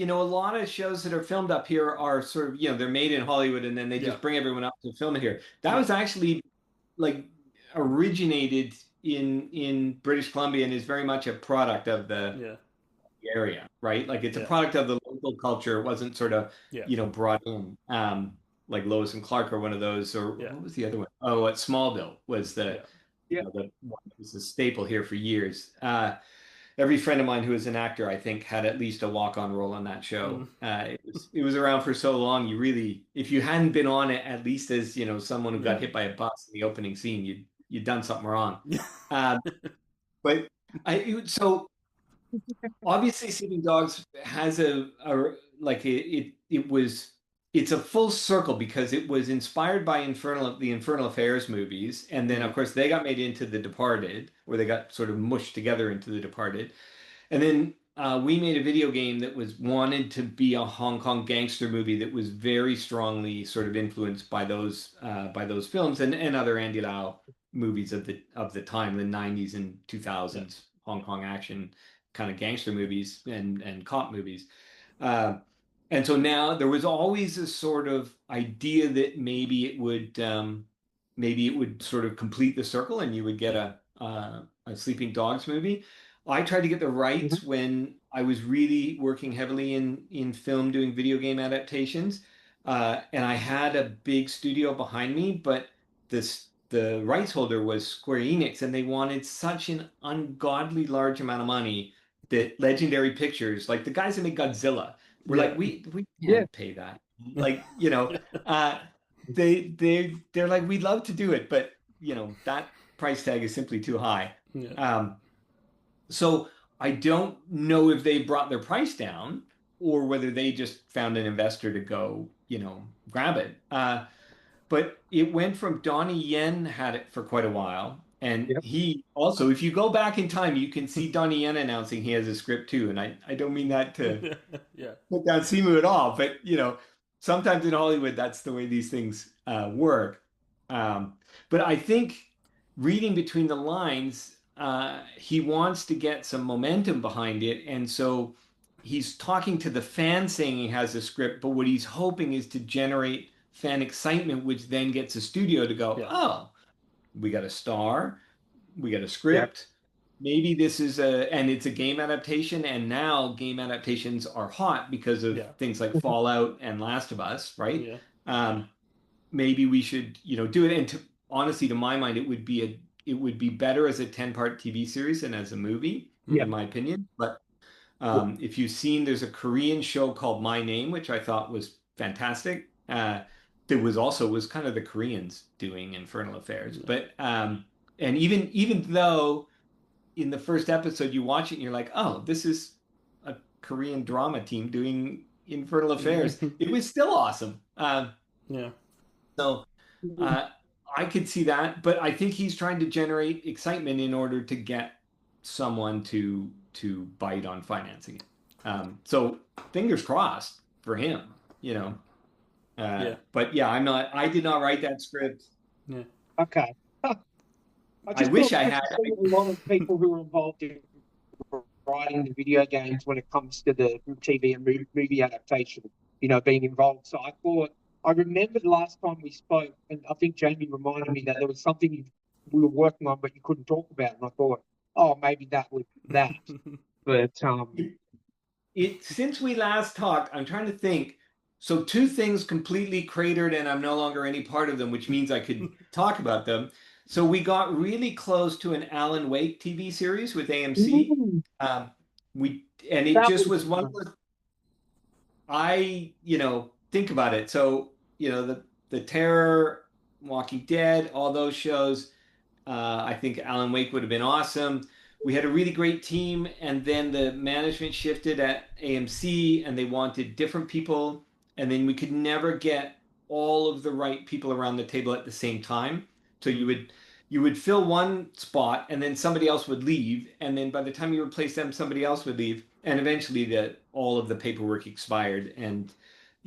Speaker 3: lot of shows that are filmed up here are sort of, they're made in Hollywood and then they
Speaker 1: Yeah.
Speaker 3: just bring everyone up to film it here. That
Speaker 1: Yeah.
Speaker 3: was actually like originated in British Columbia and is very much a product of the
Speaker 1: Yeah.
Speaker 3: area, right? Like it's a
Speaker 1: Yeah.
Speaker 3: product of the local culture. It wasn't sort of,
Speaker 1: Yeah.
Speaker 3: brought in, like Lois and Clark or one of those, or
Speaker 1: Yeah.
Speaker 3: what was the other one? Oh, at Smallville was
Speaker 1: Yeah.
Speaker 2: Yeah.
Speaker 3: the one that was a staple here for years. Every friend of mine who is an actor, I think, had at least a walk-on role on that show.
Speaker 1: Mm.
Speaker 3: It was around for so long. You really, if you hadn't been on it, at least as someone who got
Speaker 1: Yeah.
Speaker 3: hit by a bus in the opening scene, you'd done something wrong. Um, but so obviously, Sleeping Dogs has a like it's a full circle because it was inspired by the Infernal Affairs movies, and then of
Speaker 1: Mm.
Speaker 3: course they got made into The Departed, or they got sort of mushed together into The Departed, and then we made a video game that was wanted to be a Hong Kong gangster movie that was very strongly sort of influenced by those films and other Andy Lau movies of the time, the 90s and
Speaker 1: Yeah.
Speaker 3: 2000s Hong Kong action kind of gangster movies and cop movies. Uh, and so now there was always a sort of idea that maybe it would sort of complete the circle and you would get
Speaker 1: Yeah.
Speaker 3: a Sleeping Dogs movie. I tried to get the rights when I was really working heavily in film, doing video game adaptations, and I had a big studio behind me, but the rights holder was Square Enix, and they wanted such an ungodly large amount of money that Legendary Pictures, like the guys that make Godzilla, were like, we
Speaker 2: Yeah.
Speaker 3: can't pay that. Like, uh, they're like, we'd love to do it, but that price tag is simply too high.
Speaker 1: Yeah.
Speaker 3: So I don't know if they brought their price down or whether they just found an investor to go, grab it. But it went from Donnie Yen had it for quite a while. And
Speaker 2: Yep.
Speaker 3: he also, if you go back in time, you can see Donnie Yen announcing he has a script too. And I don't mean that to
Speaker 1: Yeah.
Speaker 3: put down Simu at all, but sometimes in Hollywood, that's the way these things work. But I think reading between the lines, he wants to get some momentum behind it, and so he's talking to the fans saying he has a script, but what he's hoping is to generate fan excitement, which then gets a studio to go,
Speaker 1: Yeah.
Speaker 3: oh, we got a star, we got a
Speaker 2: Yeah.
Speaker 3: script. Maybe this is and it's a game adaptation, and now game adaptations are hot because of things like Fallout and Last of Us, right?
Speaker 1: Yeah.
Speaker 3: Maybe we should, do it. And honestly, to my mind, it would be better as a 10-part TV series than as a movie,
Speaker 2: Yeah.
Speaker 3: in my opinion. But if you've seen, there's a Korean show called My Name, which I thought was fantastic. That was kind of the Koreans doing Infernal Affairs.
Speaker 1: Yeah.
Speaker 3: But and even though in the first episode you watch it and you're like, oh, this is a Korean drama team doing Infernal Affairs, it was still awesome.
Speaker 1: Yeah.
Speaker 3: So I could see that, but I think he's trying to generate excitement in order to get someone to bite on financing it. So fingers crossed for him,
Speaker 1: Yeah.
Speaker 3: But yeah, I did not write that script.
Speaker 1: Yeah.
Speaker 2: Okay.
Speaker 3: I wish I had.
Speaker 2: A lot of people who are involved in writing the video games when it comes to the TV and movie adaptation, being involved. So I remembered last time we spoke, and I think Jamie reminded me that there was something we were working on, but you couldn't talk about. And I thought, oh, maybe that was that. But
Speaker 3: since we last talked, I'm trying to think. So two things completely cratered, and I'm no longer any part of them, which means I could talk about them. So we got really close to an Alan Wake TV series with AMC. It just was one of those. I think about it. So the Terror, Walking Dead, all those shows. I think Alan Wake would have been awesome. We had a really great team, and then the management shifted at AMC, and they wanted different people, and then we could never get all of the right people around the table at the same time. So you would fill one spot, and then somebody else would leave, and then by the time you replace them, somebody else would leave, and eventually all of the paperwork expired, and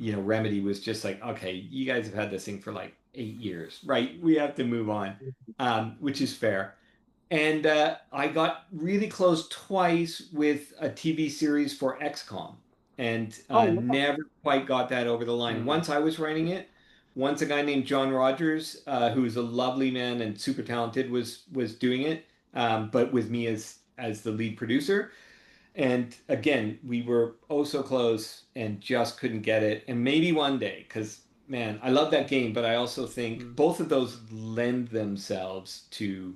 Speaker 3: Remedy was just like, okay, you guys have had this thing for like 8 years, right? We have to move on, which is fair. And I got really close twice with a TV series for XCOM, and never quite got that over the line. Once I was writing it, once a guy named John Rogers, who's a lovely man and super talented, was doing it, but with me as the lead producer. And again, we were oh so close and just couldn't get it. And maybe one day, because man, I love that game, but I also think both of those lend themselves to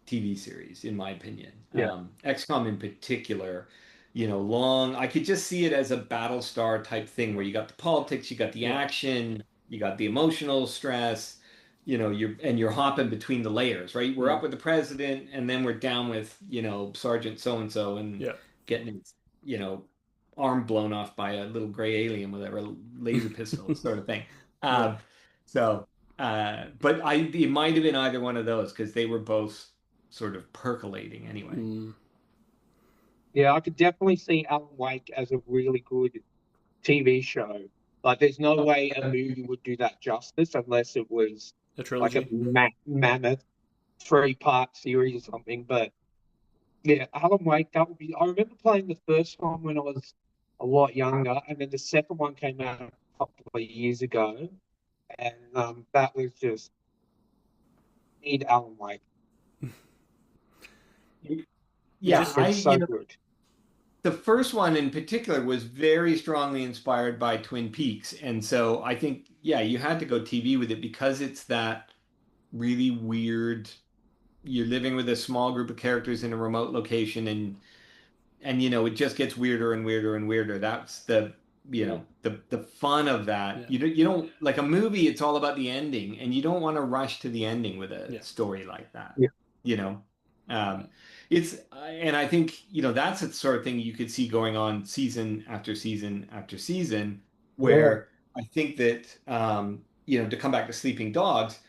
Speaker 3: TV series, in my opinion.
Speaker 2: Yeah.
Speaker 3: XCOM in particular, long. I could just see it as a Battlestar type thing where you got the politics, you got the action, you got the emotional stress. You're hopping between the layers, right? We're up with the president, and then we're down with Sergeant so and so, and getting his arm blown off by a little gray alien with a laser pistol, sort of thing. But it might have been either one of those because they were both sort of percolating anyway.
Speaker 2: Yeah, I could definitely see Alan Wake as a really good TV show. Like, there's no way a movie would do that justice unless it was
Speaker 1: A trilogy.
Speaker 2: like a mammoth 3-part series or something. But yeah, Alan Wake, that would be. I remember playing the first one when I was a lot younger, and then the second one came out a couple of years ago, and that was just need Alan Wake.
Speaker 3: Yeah,
Speaker 1: just
Speaker 3: I,
Speaker 2: It's so good.
Speaker 3: the first one in particular was very strongly inspired by Twin Peaks. And so I think, yeah, you had to go TV with it because it's that really weird, you're living with a small group of characters in a remote location and it just gets weirder and weirder and weirder. That's the fun of that.
Speaker 1: yeah,
Speaker 3: You don't like a movie, it's all about the ending, and you don't want to rush to the ending with a
Speaker 1: yeah,
Speaker 3: story like that.
Speaker 2: Yeah.
Speaker 3: You know,
Speaker 1: yeah.
Speaker 3: um, and I think that's the sort of thing you could see going on season after season after season,
Speaker 2: Yeah.
Speaker 3: where I think that to come back to Sleeping Dogs,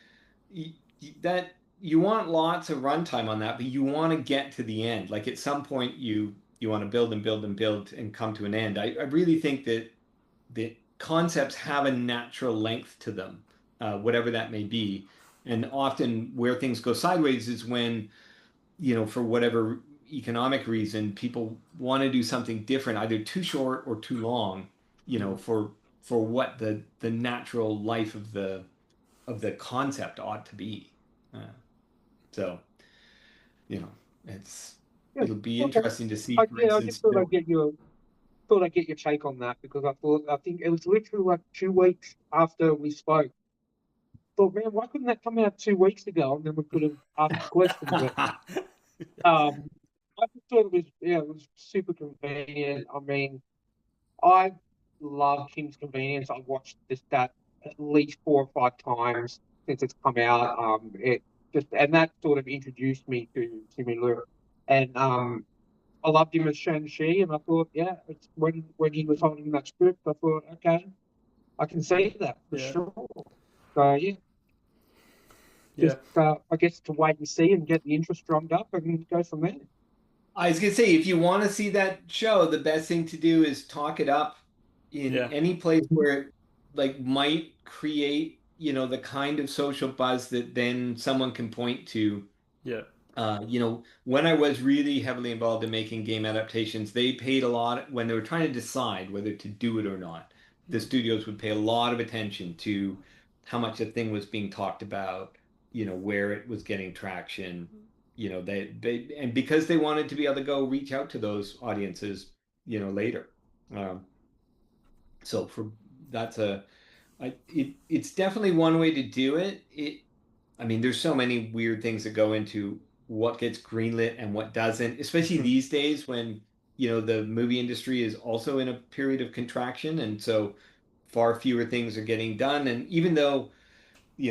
Speaker 3: that you want lots of runtime on that, but you want to get to the end. Like at some point, you want to build and build and build and come to an end. I really think that concepts have a natural length to them, whatever that may be. And often where things go sideways is when, for whatever economic reason, people want to do something different, either too short or too long,
Speaker 1: Mm.
Speaker 3: for what the natural life of the concept ought to be. Uh, so, you know, it's
Speaker 2: Yeah.
Speaker 3: it'll be
Speaker 2: Okay.
Speaker 3: interesting to see, for
Speaker 2: I just
Speaker 3: instance,
Speaker 2: thought I'd get your take on that because I think it was literally like 2 weeks after we spoke. Thought, man, why couldn't that come out 2 weeks ago and then we could have asked the question? But um, I just thought it was super convenient. I mean, I love Kim's Convenience. I've watched that at least 4 or 5 times since it's come out. And that sort of introduced me to Timmy Lure. And I loved him as Shang-Chi, and I thought, yeah, it's when he was holding that script, I thought, okay, I can see that for
Speaker 1: Yeah,
Speaker 2: sure. So yeah,
Speaker 1: yeah,
Speaker 2: just I guess to wait and see and get the interest drummed up and go from there.
Speaker 3: I was gonna say, if you want to see that show, the best thing to do is talk it up in
Speaker 1: yeah,
Speaker 3: any place where it like might create, the kind of social buzz that then someone can point to.
Speaker 1: yeah,
Speaker 3: When I was really heavily involved in making game adaptations, they paid a lot when they were trying to decide whether to do it or not. The
Speaker 1: mm.
Speaker 3: studios would pay a lot of attention to how much a thing was being talked about, where it was getting traction. And because they wanted to be able to go reach out to those audiences, later. Um, so for that's it's definitely one way to do it. I mean, there's so many weird things that go into what gets greenlit and what doesn't, especially these days when, the movie industry is also in a period of contraction. And so far fewer things are getting done. And even though,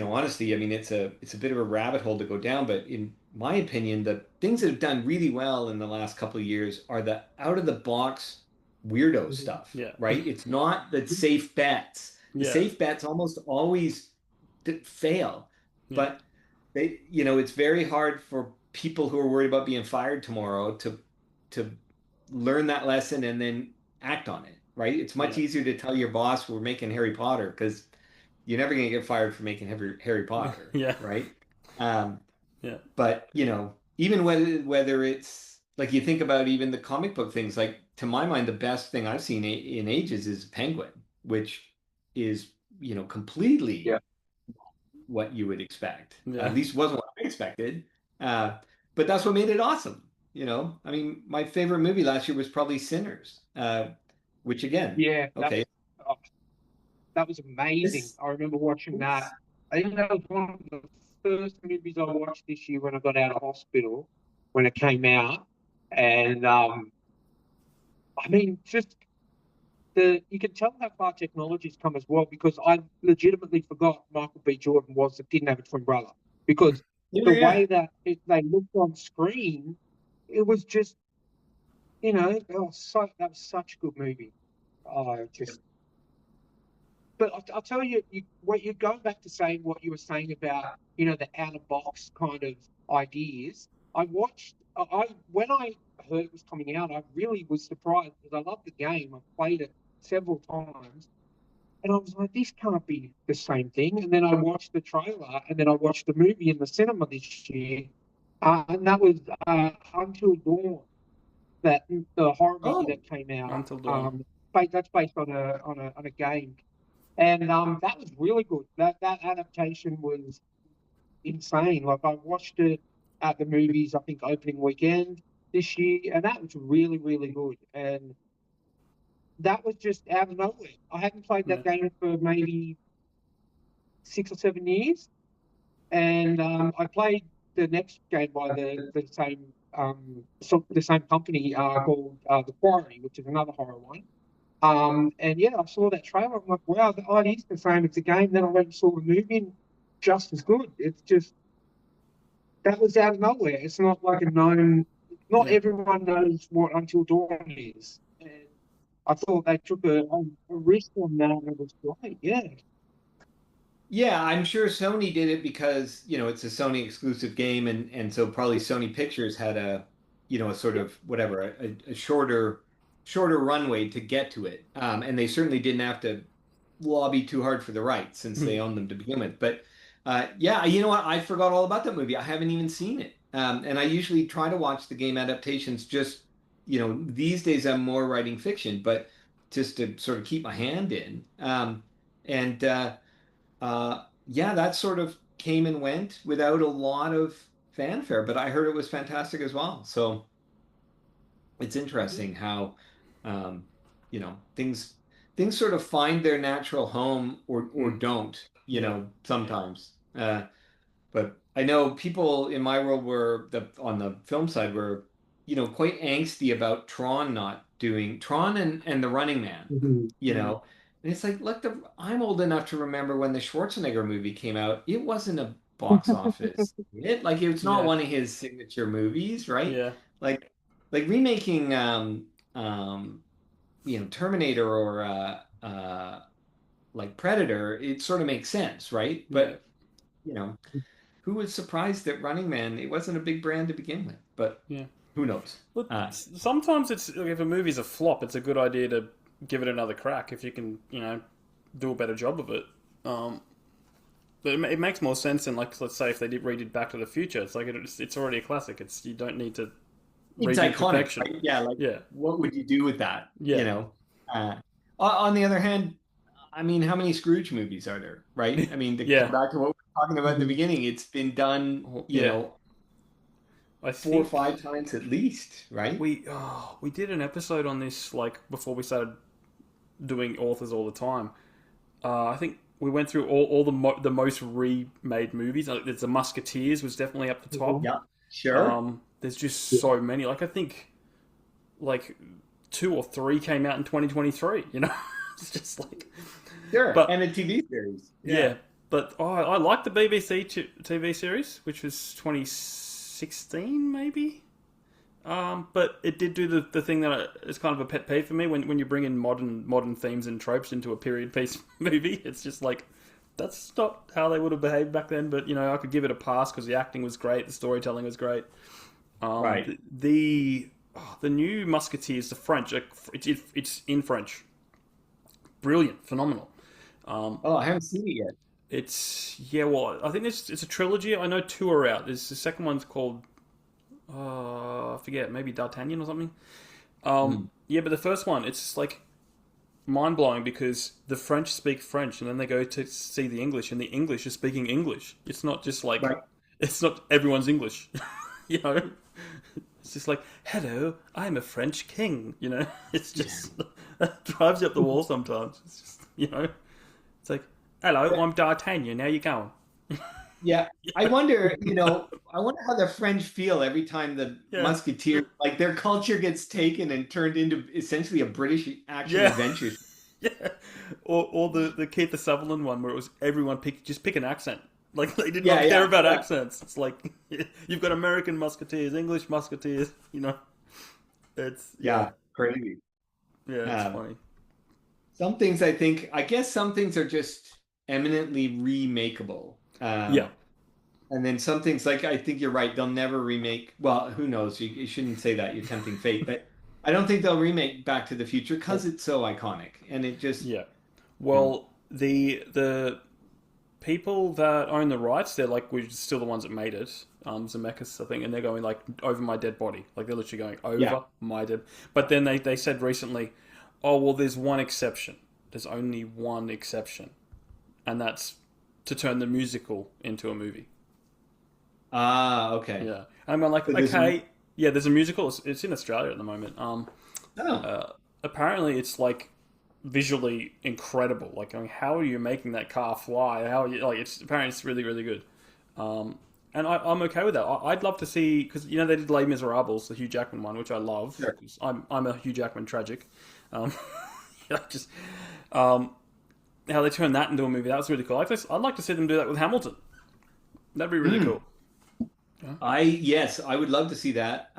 Speaker 3: honestly, I mean, it's a bit of a rabbit hole to go down, but in my opinion, the things that have done really well in the last couple of years are the out of the box weirdo
Speaker 2: Mhm.
Speaker 3: stuff,
Speaker 1: Yeah,
Speaker 3: right? It's not the safe bets. The
Speaker 1: yeah,
Speaker 3: safe bets almost always fail,
Speaker 1: yeah,
Speaker 3: but it's very hard for people who are worried about being fired tomorrow to learn that lesson and then act on it, right? It's much
Speaker 1: yeah,
Speaker 3: easier to tell your boss we're making Harry Potter because you're never going to get fired for making Harry Potter,
Speaker 1: yeah,
Speaker 3: right? Um,
Speaker 1: yeah,
Speaker 3: but even whether it's like you think about even the comic book things, like to my mind, the best thing I've seen in ages is Penguin, which is
Speaker 2: Yeah,
Speaker 3: completely what you would expect.
Speaker 1: yeah,
Speaker 3: At least wasn't what I expected. Uh, but that's what made it awesome. I mean, my favorite movie last year was probably Sinners, which again,
Speaker 2: yeah,
Speaker 3: okay,
Speaker 2: oh, that was amazing.
Speaker 3: this,
Speaker 2: I remember watching that. I think that was one of the first movies I watched this year when I got out of hospital when it came out, and I mean, just the you can tell how far technology's come as well because I legitimately forgot Michael B. Jordan didn't have a twin brother because
Speaker 3: yeah,
Speaker 2: the
Speaker 3: yeah.
Speaker 2: way that they looked on screen, it was just that was such a good movie. Just but I'll tell you, what you're going back to saying what you were saying about the out of box kind of ideas. When I heard it was coming out, I really was surprised because I loved the game. I played it several times. And I was like, this can't be the same thing. And then I watched the trailer and then I watched the movie in the cinema this year. And that was Until Dawn, the horror movie
Speaker 3: Oh,
Speaker 2: that came out.
Speaker 1: Until Dawn.
Speaker 2: That's based on a game. And that was really good. That adaptation was insane. Like I watched it. at the movies, I think, opening weekend this year, and that was really, really good. And that was just out of nowhere. I hadn't played
Speaker 1: Yeah.
Speaker 2: that game for maybe 6 or 7 years, and I played the next game by the same company called The Quarry, which is another horror one. And yeah, I saw that trailer. I'm like, wow, it is the same as the game. Then I went and saw the movie, and just as good. It's just that was out of nowhere. It's not like a known. Not
Speaker 1: Yeah.
Speaker 2: everyone knows what Until Dawn is, and I thought they took a risk on that, and it was great. Yeah.
Speaker 3: Yeah, I'm sure Sony did it because, it's a Sony exclusive game, and so probably Sony Pictures had a sort of whatever, a shorter runway to get to it. And they certainly didn't have to lobby too hard for the rights since they owned them to begin with. But yeah, you know what? I forgot all about that movie. I haven't even seen it. And I usually try to watch the game adaptations just, these days I'm more writing fiction, but just to sort of keep my hand in. And yeah, that sort of came and went without a lot of fanfare, but I heard it was fantastic as well. So it's interesting how, um, things sort of find their natural home or don't,
Speaker 1: Yeah.
Speaker 3: sometimes. But I know people in my world on the film side were, quite angsty about Tron not doing Tron and The Running Man,
Speaker 2: Mhm.
Speaker 3: you know. And it's like, look, I'm old enough to remember when the Schwarzenegger movie came out. It wasn't a box office hit. Like it's not
Speaker 1: Yeah.
Speaker 3: one of his signature movies, right?
Speaker 1: Yeah.
Speaker 3: Like like remaking Terminator or like Predator, it sort of makes sense, right?
Speaker 1: Yeah.
Speaker 3: But you know, who was surprised that Running Man? It wasn't a big brand to begin with, but
Speaker 1: Yeah.
Speaker 3: who knows?
Speaker 1: But sometimes it's like, if a movie's a flop, it's a good idea to give it another crack if you can, do a better job of it. But it makes more sense than, like, let's say if they redid Back to the Future. It's like it's already a classic. You don't need to
Speaker 3: It's
Speaker 1: redo
Speaker 3: iconic,
Speaker 1: perfection.
Speaker 3: right? Yeah, like
Speaker 1: Yeah.
Speaker 3: what would you do with that?
Speaker 1: Yeah.
Speaker 3: Uh, on the other hand, I mean, how many Scrooge movies are there, right? I mean, to come
Speaker 1: Yeah.
Speaker 3: back to what we were talking about at the
Speaker 2: Mhm.
Speaker 3: beginning, it's been done,
Speaker 1: Yeah. I
Speaker 3: 4 or 5 times at least, right?
Speaker 1: we did an episode on this, like, before we started doing authors all the time. I think we went through all the most remade movies. There's the Musketeers was definitely up the top.
Speaker 3: Yeah, sure.
Speaker 1: There's just
Speaker 2: Yeah.
Speaker 1: so many. Like, I think like 2 or 3 came out in 2023. It's just like,
Speaker 3: Sure.
Speaker 1: but
Speaker 3: And a TV series.
Speaker 1: yeah. But I like the BBC TV series, which was 2016 maybe. But it did do the thing that is kind of a pet peeve for me when you bring in modern themes and tropes into a period piece movie. It's just like, that's not how they would have behaved back then. But I could give it a pass because the acting was great, the storytelling was great.
Speaker 3: Right.
Speaker 1: The new Musketeers, the French, it's in French. Brilliant, phenomenal.
Speaker 3: Oh, I haven't seen it yet.
Speaker 1: Well, I think it's a trilogy. I know 2 are out. There's the second one's called, I forget, maybe D'Artagnan or something. Yeah, but the first one, it's just like mind blowing because the French speak French and then they go to see the English and the English is speaking English. It's not just like,
Speaker 3: Right.
Speaker 1: it's not everyone's English, you know? It's just like, hello, I'm a French king, It's just, it drives you up the wall sometimes. It's just, it's like, hello, I'm D'Artagnan, how you going?
Speaker 3: Yeah, I wonder, I wonder how the French feel every time the
Speaker 1: Yeah.
Speaker 3: Musketeers, like their culture gets taken and turned into essentially a British action
Speaker 1: Yeah.
Speaker 3: adventure.
Speaker 1: Yeah, or the Keith Sutherland one where it was everyone pick an accent. Like they did
Speaker 3: Yeah,
Speaker 1: not care
Speaker 3: yeah,
Speaker 1: about
Speaker 3: yeah.
Speaker 1: accents. It's like you've got American Musketeers, English Musketeers. It's
Speaker 3: Yeah, crazy.
Speaker 1: it's
Speaker 3: Um,
Speaker 1: funny.
Speaker 3: some things I guess some things are just eminently remakeable.
Speaker 1: Yeah,
Speaker 3: And then some things, like I think you're right, they'll never remake. Well, who knows? You shouldn't say that. You're tempting fate. But I don't think they'll remake Back to the Future because it's so iconic, and it just
Speaker 1: yeah. Well, the people that own the rights, they're like we're still the ones that made it. Zemeckis, I think, and they're going like over my dead body. Like they're literally going over
Speaker 3: Yeah.
Speaker 1: my dead. But then they said recently, oh well, there's one exception. There's only one exception, and that's to turn the musical into a movie.
Speaker 3: Ah, okay.
Speaker 1: Yeah, and I'm like,
Speaker 3: So there's
Speaker 1: okay, yeah, there's a musical. It's in Australia at the moment.
Speaker 3: oh,
Speaker 1: Apparently it's like visually incredible. Like, I mean, how are you making that car fly? How are you like? It's apparently it's really really good. Um, and I'm okay with that. I'd love to see because you know they did Les Miserables, the Hugh Jackman one, which I love.
Speaker 3: sure.
Speaker 1: 'Cause I'm a Hugh Jackman tragic. Just um, how they turned that into a movie. That was really cool. I'd like to see them do that with Hamilton. That'd be really
Speaker 3: Hmm.
Speaker 1: cool. Yeah.
Speaker 3: Yes, I would love to see that.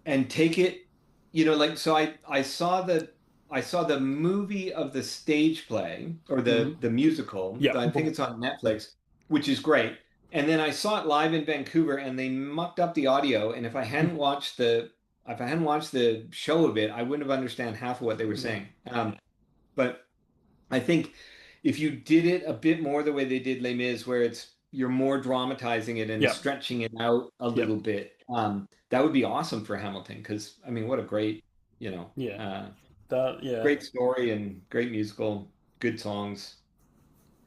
Speaker 3: And take it, like so I saw the movie of the stage play or
Speaker 1: Hmm.
Speaker 3: the musical.
Speaker 1: Yeah.
Speaker 3: I think it's on Netflix, which is great. And then I saw it live in Vancouver and they mucked up the audio. And if I hadn't watched the show of it, I wouldn't have understand half of what they were
Speaker 1: Yeah.
Speaker 3: saying. But I think if you did it a bit more the way they did Les Mis, where you're more dramatizing it and
Speaker 1: Yeah.
Speaker 3: stretching it out a
Speaker 1: Yeah.
Speaker 3: little bit, that would be awesome for Hamilton. Because I mean, what a great,
Speaker 1: Yeah. That. Yeah.
Speaker 3: great story and great musical, good songs.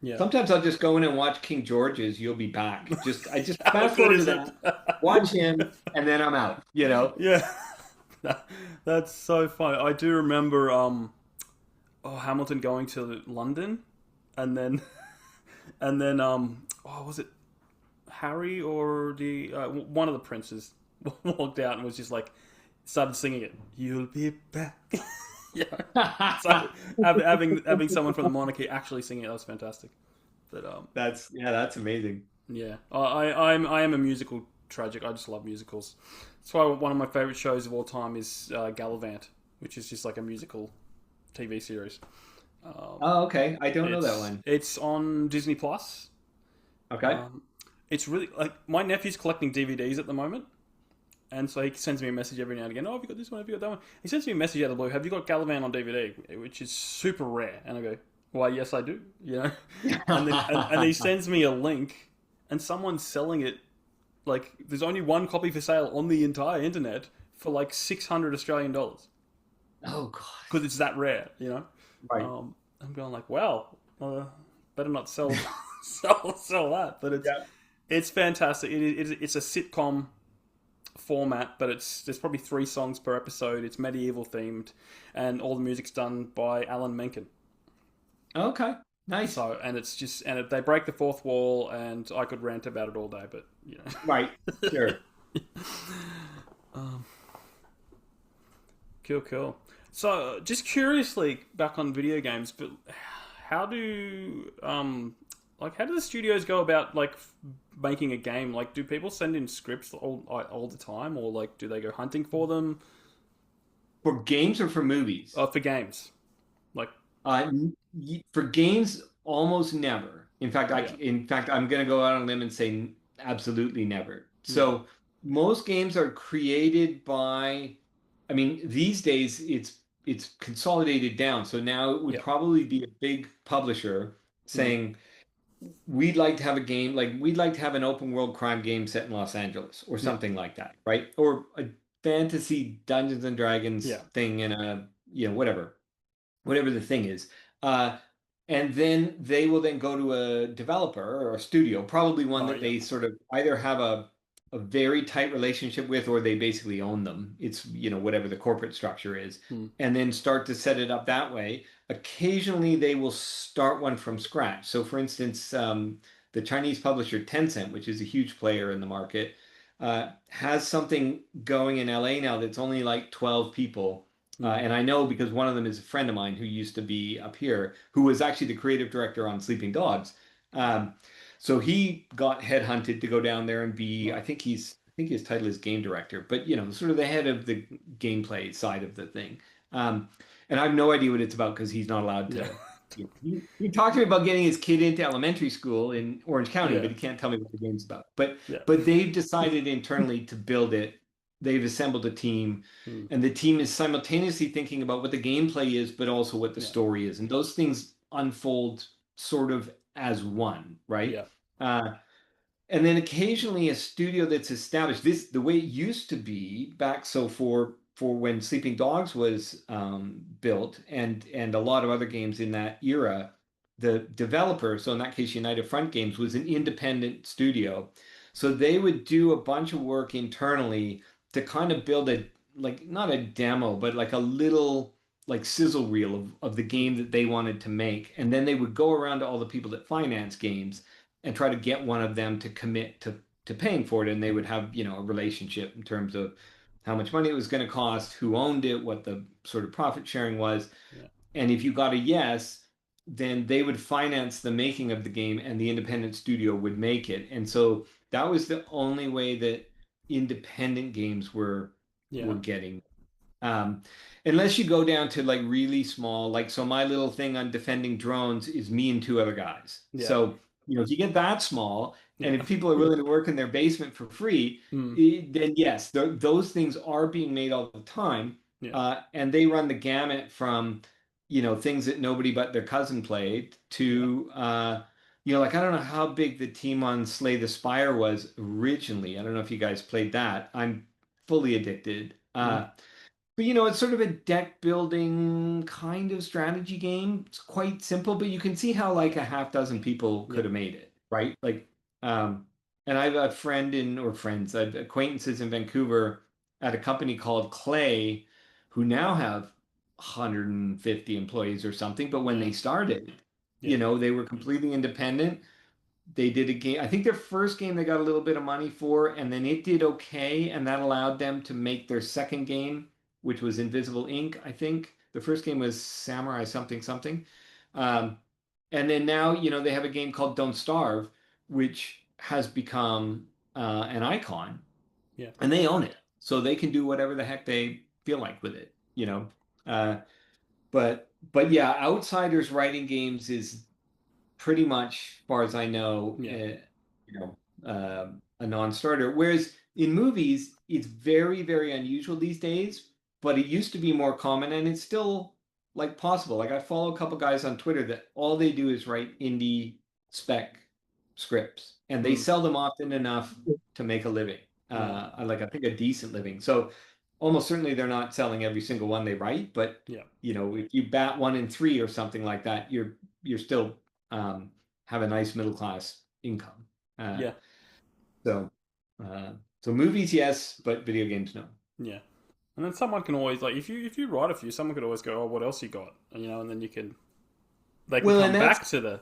Speaker 1: Yeah.
Speaker 3: Sometimes I'll just go in and watch King George's. You'll be back. I just
Speaker 1: How
Speaker 3: fast
Speaker 1: good
Speaker 3: forward to
Speaker 1: is it?
Speaker 3: that, watch him, and then I'm out.
Speaker 1: Yeah. That's so funny. I do remember Hamilton going to London and then was it Harry or the one of the princes walked out and was just like started singing it. You'll be back. Yeah. So having someone from the monarchy actually singing it, that was fantastic. But
Speaker 3: That's amazing.
Speaker 1: yeah, I am a musical tragic. I just love musicals. That's why one of my favorite shows of all time is Gallivant, which is just like a musical TV series.
Speaker 3: Oh, okay. I don't know that
Speaker 1: It's
Speaker 3: one.
Speaker 1: it's on Disney Plus.
Speaker 3: Okay.
Speaker 1: Um, it's really like my nephew's collecting DVDs at the moment, and so he sends me a message every now and again. Oh, have you got this one? Have you got that one? He sends me a message out of the blue. Have you got Gallivant on DVD? Which is super rare. And I go, why? Yes, I do. You know, and he sends me a link, and someone's selling it. Like, there's only one copy for sale on the entire internet for like 600 Australian dollars
Speaker 3: Oh God.
Speaker 1: because it's that rare. You know,
Speaker 3: Right.
Speaker 1: I'm going like, wow, better not sell sell that. But
Speaker 3: Yeah.
Speaker 1: it's fantastic. It's a sitcom format, but there's probably 3 songs per episode. It's medieval themed, and all the music's done by Alan Menken.
Speaker 3: Okay. Nice.
Speaker 1: So, and it's just they break the fourth wall, and I could rant about it all day, but you
Speaker 3: Right.
Speaker 1: know.
Speaker 3: Sure.
Speaker 1: um, cool. So, just curiously, back on video games, but how do how do the studios go about like making a game? Like, do people send in scripts all the time, or like do they go hunting for them?
Speaker 3: For games or for movies?
Speaker 1: For games, like
Speaker 3: For games, almost never.
Speaker 1: yeah,
Speaker 3: In fact, I'm going to go out on a limb and say absolutely never.
Speaker 1: yeah,
Speaker 3: So most games are created by, I mean, these days it's consolidated down. So now it would
Speaker 1: yeah,
Speaker 3: probably be a big publisher
Speaker 1: mm,
Speaker 3: saying, we'd like to have a game, like we'd like to have an open world crime game set in Los Angeles or
Speaker 1: yeah,
Speaker 3: something like that, right? Or a fantasy Dungeons and Dragons
Speaker 1: yeah,
Speaker 3: thing in whatever the thing is. Uh, and then they will then go to a developer or a studio, probably one
Speaker 1: oh
Speaker 3: that
Speaker 1: yeah,
Speaker 3: they sort of either have a very tight relationship with or they basically own them. It's, whatever the corporate structure is,
Speaker 1: mm,
Speaker 3: and then start to set it up that way. Occasionally, they will start one from scratch. So, for instance, the Chinese publisher Tencent, which is a huge player in the market, has something going in LA now that's only like 12 people.
Speaker 1: mm,
Speaker 3: And I know because one of them is a friend of mine who used to be up here, who was actually the creative director on Sleeping Dogs. Um, so he got headhunted to go down there and be,
Speaker 1: right,
Speaker 3: I think his title is game director, but sort of the head of the gameplay side of the thing. Um, and I have no idea what it's about because he's not allowed
Speaker 1: yeah,
Speaker 3: to. He talked to me about getting his kid into elementary school in Orange County,
Speaker 1: yeah,
Speaker 3: but he can't tell me what the game's about. But
Speaker 1: yeah,
Speaker 3: but they've decided internally to build it. They've assembled a team,
Speaker 1: mm,
Speaker 3: and the team is simultaneously thinking about what the gameplay is, but also what the
Speaker 1: yeah,
Speaker 3: story is, and those things unfold sort of as one, right?
Speaker 1: yeah,
Speaker 3: Uh, and then occasionally a studio that's established the way it used to be back. So for when Sleeping Dogs was built and a lot of other games in that era, the developer, so in that case, United Front Games, was an independent studio. So they would do a bunch of work internally to kind of build a, like, not a demo, but like a little like sizzle reel of the game that they wanted to make. And then they would go around to all the people that finance games and try to get one of them to commit to paying for it. And they would have, a relationship in terms of how much money it was going to cost, who owned it, what the sort of profit sharing was.
Speaker 1: Yeah.
Speaker 3: And if you got a yes, then they would finance the making of the game and the independent studio would make it. And so that was the only way that independent games were
Speaker 1: Yeah.
Speaker 3: getting. Um, Unless you go down to like really small, like, so my little thing on defending drones is me and two other guys.
Speaker 1: Yeah.
Speaker 3: So, if you get that small, and
Speaker 1: Yeah.
Speaker 3: if people are willing to work in their basement for free,
Speaker 1: Mm.
Speaker 3: then yes, those things are being made all the time.
Speaker 1: Yeah.
Speaker 3: And they run the gamut from, things that nobody but their cousin played to, like, I don't know how big the team on Slay the Spire was originally. I don't know if you guys played that. I'm fully addicted.
Speaker 1: Mm.
Speaker 3: But it's sort of a deck building kind of strategy game. It's quite simple, but you can see how like a half dozen people
Speaker 1: Yeah.
Speaker 3: could have made it, right? Like, um, and I have a friend or friends, I have acquaintances in Vancouver at a company called Clay, who now have 150 employees or something. But when
Speaker 1: Yeah.
Speaker 3: they started,
Speaker 1: Yeah.
Speaker 3: they were completely independent. They did a game. I think their first game they got a little bit of money for, and then it did okay, and that allowed them to make their second game, which was Invisible Ink. I think the first game was Samurai something something, um, and then now they have a game called Don't Starve, which has become an icon,
Speaker 1: Yeah.
Speaker 3: and they own it, so they can do whatever the heck they feel like with it. Uh, but yeah, Outsiders writing games is pretty much, as far as I know,
Speaker 1: Yeah.
Speaker 3: a non-starter. Whereas in movies, it's very, very unusual these days, but it used to be more common, and it's still like possible. Like I follow a couple guys on Twitter that all they do is write indie spec scripts, and they
Speaker 1: Mm.
Speaker 3: sell them often enough to make a living.
Speaker 1: Yeah.
Speaker 3: Like I think a decent living. So almost certainly they're not selling every single one they write, but
Speaker 1: Yeah.
Speaker 3: if you bat 1 in 3 or something like that, you're still um, have a nice middle class income. Uh,
Speaker 1: Yeah.
Speaker 3: so, uh, so movies, yes, but video games, no.
Speaker 1: Yeah. And then someone can always like if you write a few, someone could always go, "Oh, what else you got?" And then they can
Speaker 3: Well,
Speaker 1: come
Speaker 3: and
Speaker 1: back
Speaker 3: that's
Speaker 1: to the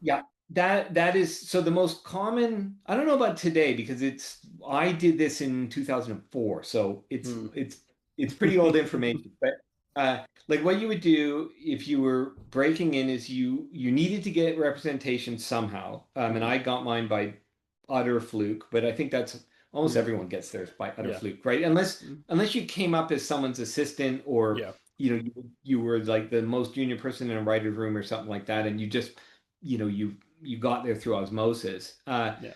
Speaker 3: yeah, that is so the most common. I don't know about today because I did this in 2004, so it's
Speaker 1: Hmm.
Speaker 3: it's pretty old information. But like what you would do if you were breaking in is you needed to get representation somehow, and I got mine by utter fluke. But I think that's almost
Speaker 1: Hmm.
Speaker 3: everyone gets theirs by utter
Speaker 1: Yeah.
Speaker 3: fluke, right? Unless you came up as someone's assistant or
Speaker 1: Yeah.
Speaker 3: you were like the most junior person in a writer's room or something like that, and you just you got there through osmosis.
Speaker 1: Yeah.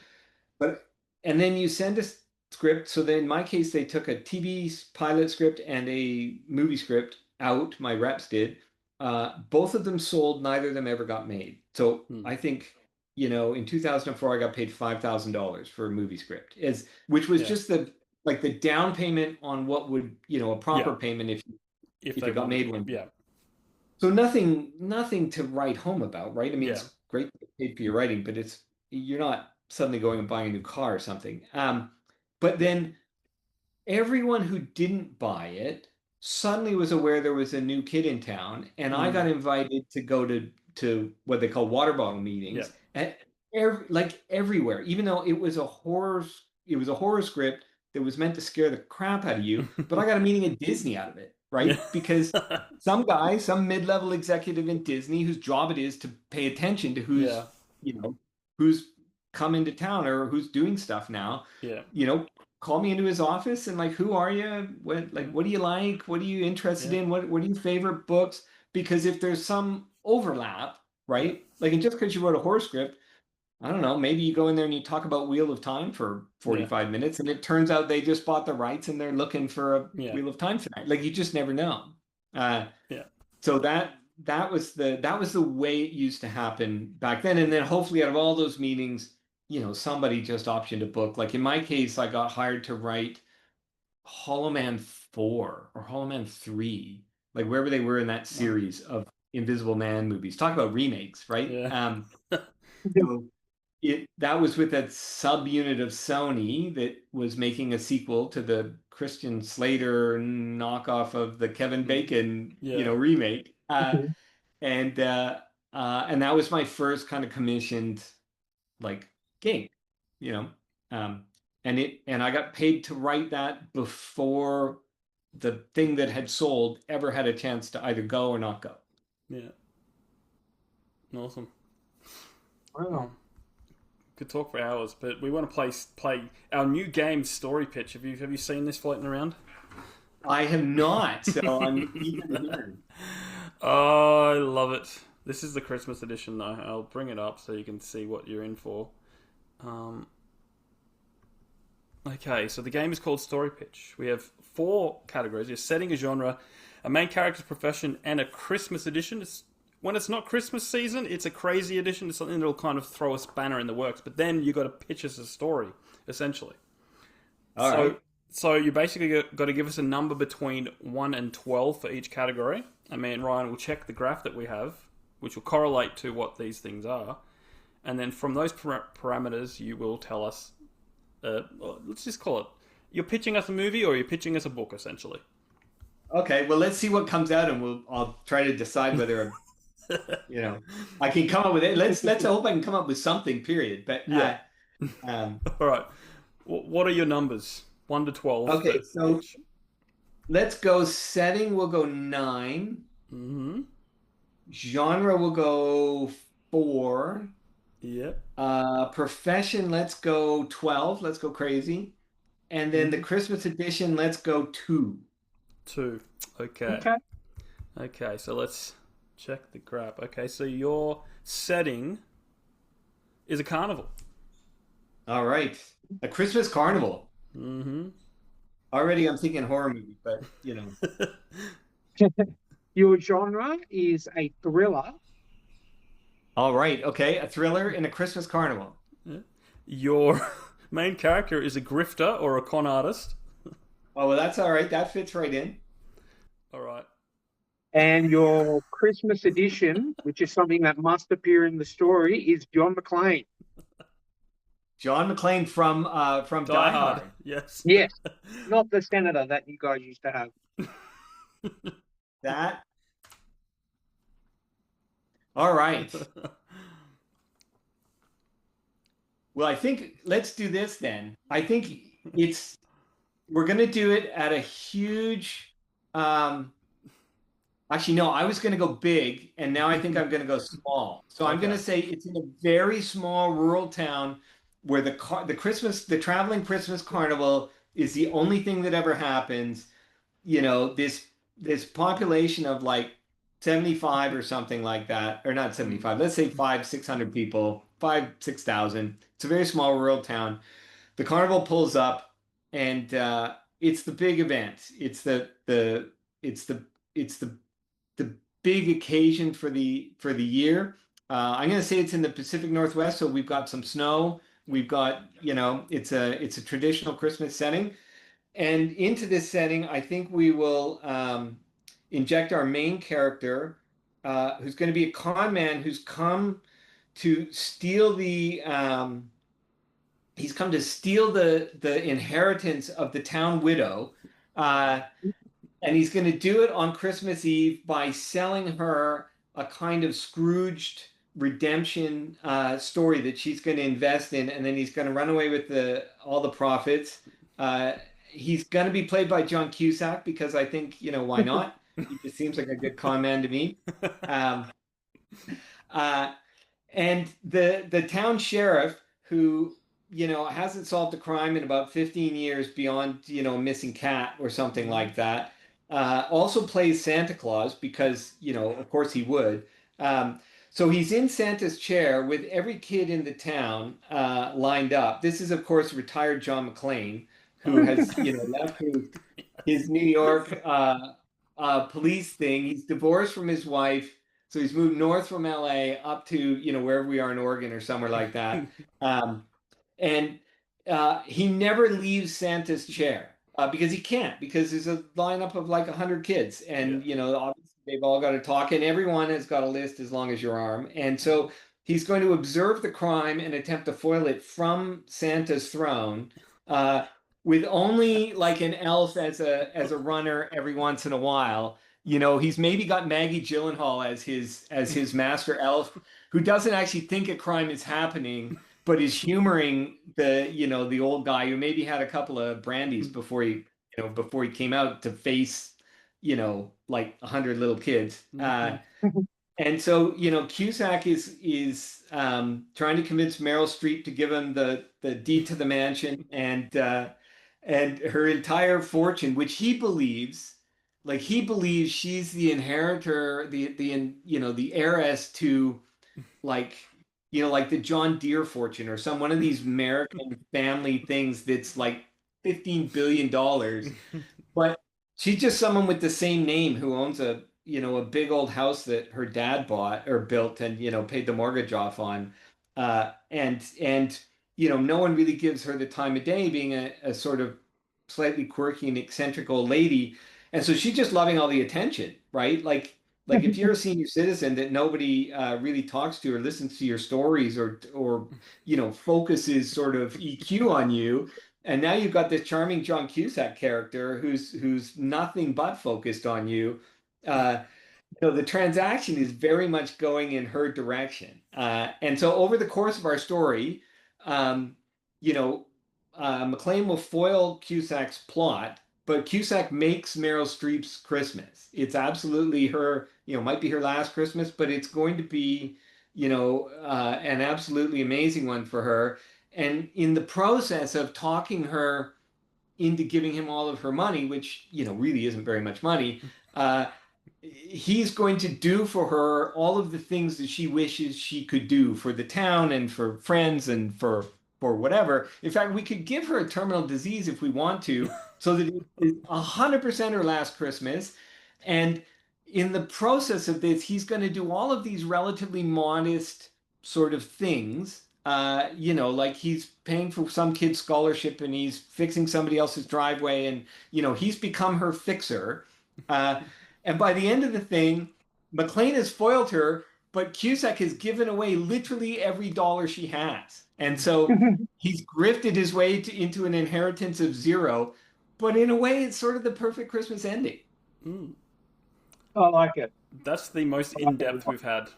Speaker 3: But and then you send a script. So then in my case, they took a TV pilot script and a movie script out. My reps did. Both of them sold. Neither of them ever got made. So
Speaker 1: Hmm.
Speaker 3: I think in 2004 I got paid $5,000 for a movie script, which was
Speaker 1: Yeah.
Speaker 3: just the down payment on what would a
Speaker 1: Yeah.
Speaker 3: proper payment
Speaker 1: If
Speaker 3: if
Speaker 1: they
Speaker 3: it got
Speaker 1: wanted
Speaker 3: made
Speaker 1: to.
Speaker 3: one.
Speaker 1: Yeah.
Speaker 3: So nothing to write home about, right? I mean,
Speaker 1: Yeah.
Speaker 3: it's great to get paid for your writing, but you're not suddenly going and buying a new car or something. But
Speaker 1: Yeah.
Speaker 3: then everyone who didn't buy it suddenly was aware there was a new kid in town, and I
Speaker 1: Hmm.
Speaker 3: got invited to go to what they call water bottle
Speaker 1: Yeah.
Speaker 3: meetings at everywhere, even though it was a horror script that was meant to scare the crap out of you, but I got a meeting at Disney out of it,
Speaker 1: Yeah.
Speaker 3: right? Because some guy, some mid-level executive in Disney whose job it is to pay attention to
Speaker 1: Yeah.
Speaker 3: who's come into town or who's doing stuff now,
Speaker 1: Yeah.
Speaker 3: you know, call me into his office and like, who are you?
Speaker 1: Yeah.
Speaker 3: What do you like? What are you interested
Speaker 1: Yeah.
Speaker 3: in? What are your favorite books? Because if there's some overlap,
Speaker 1: Yeah.
Speaker 3: right? Like, and just because you wrote a horror script, I don't know, maybe you go in there and you talk about Wheel of Time for
Speaker 1: Yeah.
Speaker 3: 45 minutes and it turns out they just bought the rights and they're looking for a
Speaker 1: Yeah.
Speaker 3: Wheel of Time tonight. Like you just never know. Uh,
Speaker 1: Yeah.
Speaker 3: so that was the way it used to happen back then. And then hopefully out of all those meetings, somebody just optioned a book. Like in my case, I got hired to write Hollow Man 4 or Hollow Man 3, like wherever they were in that
Speaker 1: Wow.
Speaker 3: series of Invisible Man movies. Talk about remakes, right?
Speaker 1: Yeah.
Speaker 3: So that was with a subunit of Sony that was making a sequel to the Christian Slater knockoff of the Kevin Bacon,
Speaker 1: Yeah.
Speaker 3: remake. And that was my first kind of commissioned like gig, you know. Um, and I got paid to write that before the thing that had sold ever had a chance to either go or not go.
Speaker 1: Yeah. Awesome.
Speaker 2: Wow.
Speaker 1: Could talk for hours, but we want to play our new game story pitch. Have you seen this floating around?
Speaker 3: I have not, so I'm eager to hear.
Speaker 1: Oh, I love it. This is the Christmas edition, though. I'll bring it up so you can see what you're in for. Okay, so the game is called Story Pitch. We have 4 categories: a setting, a genre, a main character's profession, and a Christmas edition. When it's not Christmas season, it's a crazy edition. It's something that'll kind of throw a spanner in the works. But then you got to pitch us a story, essentially.
Speaker 3: All right.
Speaker 1: So you basically got to give us a number between 1 and 12 for each category. And me and Ryan will check the graph that we have, which will correlate to what these things are. And then from those parameters, you will tell us, let's just call it, you're pitching us a movie or you're pitching us a book, essentially.
Speaker 3: Okay, well, let's see what comes out, and I'll try to decide whether I can come up with it. Let's hope I can come up with something. Period. But
Speaker 1: yeah. All right. What are your numbers? 1 to 12.
Speaker 3: Okay, so let's go. Setting will go 9.
Speaker 1: Mm-hmm.
Speaker 3: Genre will go 4.
Speaker 1: Yep.
Speaker 3: Profession, let's go 12. Let's go crazy. And then the Christmas edition, let's go 2.
Speaker 1: 2. Okay. Okay, so let's check the graph. Okay, so your setting is a carnival.
Speaker 3: All right. A Christmas carnival.
Speaker 1: Mm-hmm.
Speaker 3: Already I'm thinking horror movie, but
Speaker 2: Your genre is a thriller.
Speaker 3: All right. Okay. A thriller in a Christmas carnival.
Speaker 1: Yeah. Your main character is a grifter or a con artist.
Speaker 3: Oh, well, that's all right. That fits right in.
Speaker 1: All right.
Speaker 2: And your Christmas edition, which is something that must appear in the story, is John McClane.
Speaker 3: John McClane from Die Hard.
Speaker 1: Yes.
Speaker 2: Yes. Not the senator that you guys used to have.
Speaker 3: That. All right. Well, I think let's do this then. I think we're going to do it at a huge. Actually, no, I was going to go big, and now I think I'm going to go small. So I'm going to say it's in a very small rural town where the traveling Christmas carnival is the only thing that ever happens. This population of like 75 or something like that, or not 75, let's say 500-600 people, 6,000. It's a very small rural town. The carnival pulls up, and it's the big event. It's the big occasion for the year. I'm going to say it's in the Pacific Northwest, so we've got some snow. We've got, it's a traditional Christmas setting. And into this setting, I think we will inject our main character, who's going to be a con man who's come to steal the inheritance of the town widow. And he's going to do it on Christmas Eve by selling her a kind of Scrooged redemption story that she's going to invest in, and then he's going to run away with all the profits. He's going to be played by John Cusack because I think, why not? He just seems like a good con man to me. And the town sheriff, who hasn't solved a crime in about 15 years beyond a missing cat or something like that, also plays Santa Claus because of course he would. So he's in Santa's chair with every kid in the town lined up. This is, of course, retired John McClane, who has left his New York police thing. He's divorced from his wife, so he's moved north from LA up to wherever we are in Oregon or somewhere like that. And he never leaves Santa's chair because he can't, because there's a lineup of like 100 kids, and obviously they've all got to talk, and everyone has got a list as long as your arm. And so he's going to observe the crime and attempt to foil it from Santa's throne, uh, with only like an elf as a runner every once in a while. He's maybe got Maggie Gyllenhaal as his master elf, who doesn't actually think a crime is happening, but is humoring the old guy who maybe had a couple of brandies before he came out to face like 100 little kids. And so, Cusack is trying to convince Meryl Streep to give him the deed to the mansion and her entire fortune, which he believes she's the inheritor, the heiress to like like the John Deere fortune or one of these American family things that's like $15 billion. But she's just someone with the same name who owns a big old house that her dad bought or built and paid the mortgage off on. And no one really gives her the time of day, being a sort of slightly quirky and eccentric old lady. And so she's just loving all the attention, right? Like if you're a senior citizen that nobody really talks to or listens to your stories or focuses sort of EQ on you, and now you've got this charming John Cusack character who's nothing but focused on you. The transaction is very much going in her direction. And so over the course of our story, McClane will foil Cusack's plot, but Cusack makes Meryl Streep's Christmas. It's absolutely her, might be her last Christmas, but it's going to be, an absolutely amazing one for her. And in the process of talking her into giving him all of her money, which, really isn't very much money, he's going to do for her all of the things that she wishes she could do for the town and for friends and for whatever. In fact, we could give her a terminal disease if we want to, so that it's 100% her last Christmas. And in the process of this, he's going to do all of these relatively modest sort of things. Like he's paying for some kid's scholarship and he's fixing somebody else's driveway, and he's become her fixer. And by the end of the thing, McClane has foiled her, but Cusack has given away literally every dollar she has. And so he's grifted his way into an inheritance of zero, but in a way, it's sort of the perfect Christmas ending.
Speaker 2: I like it.
Speaker 1: That's the most in-depth we've had.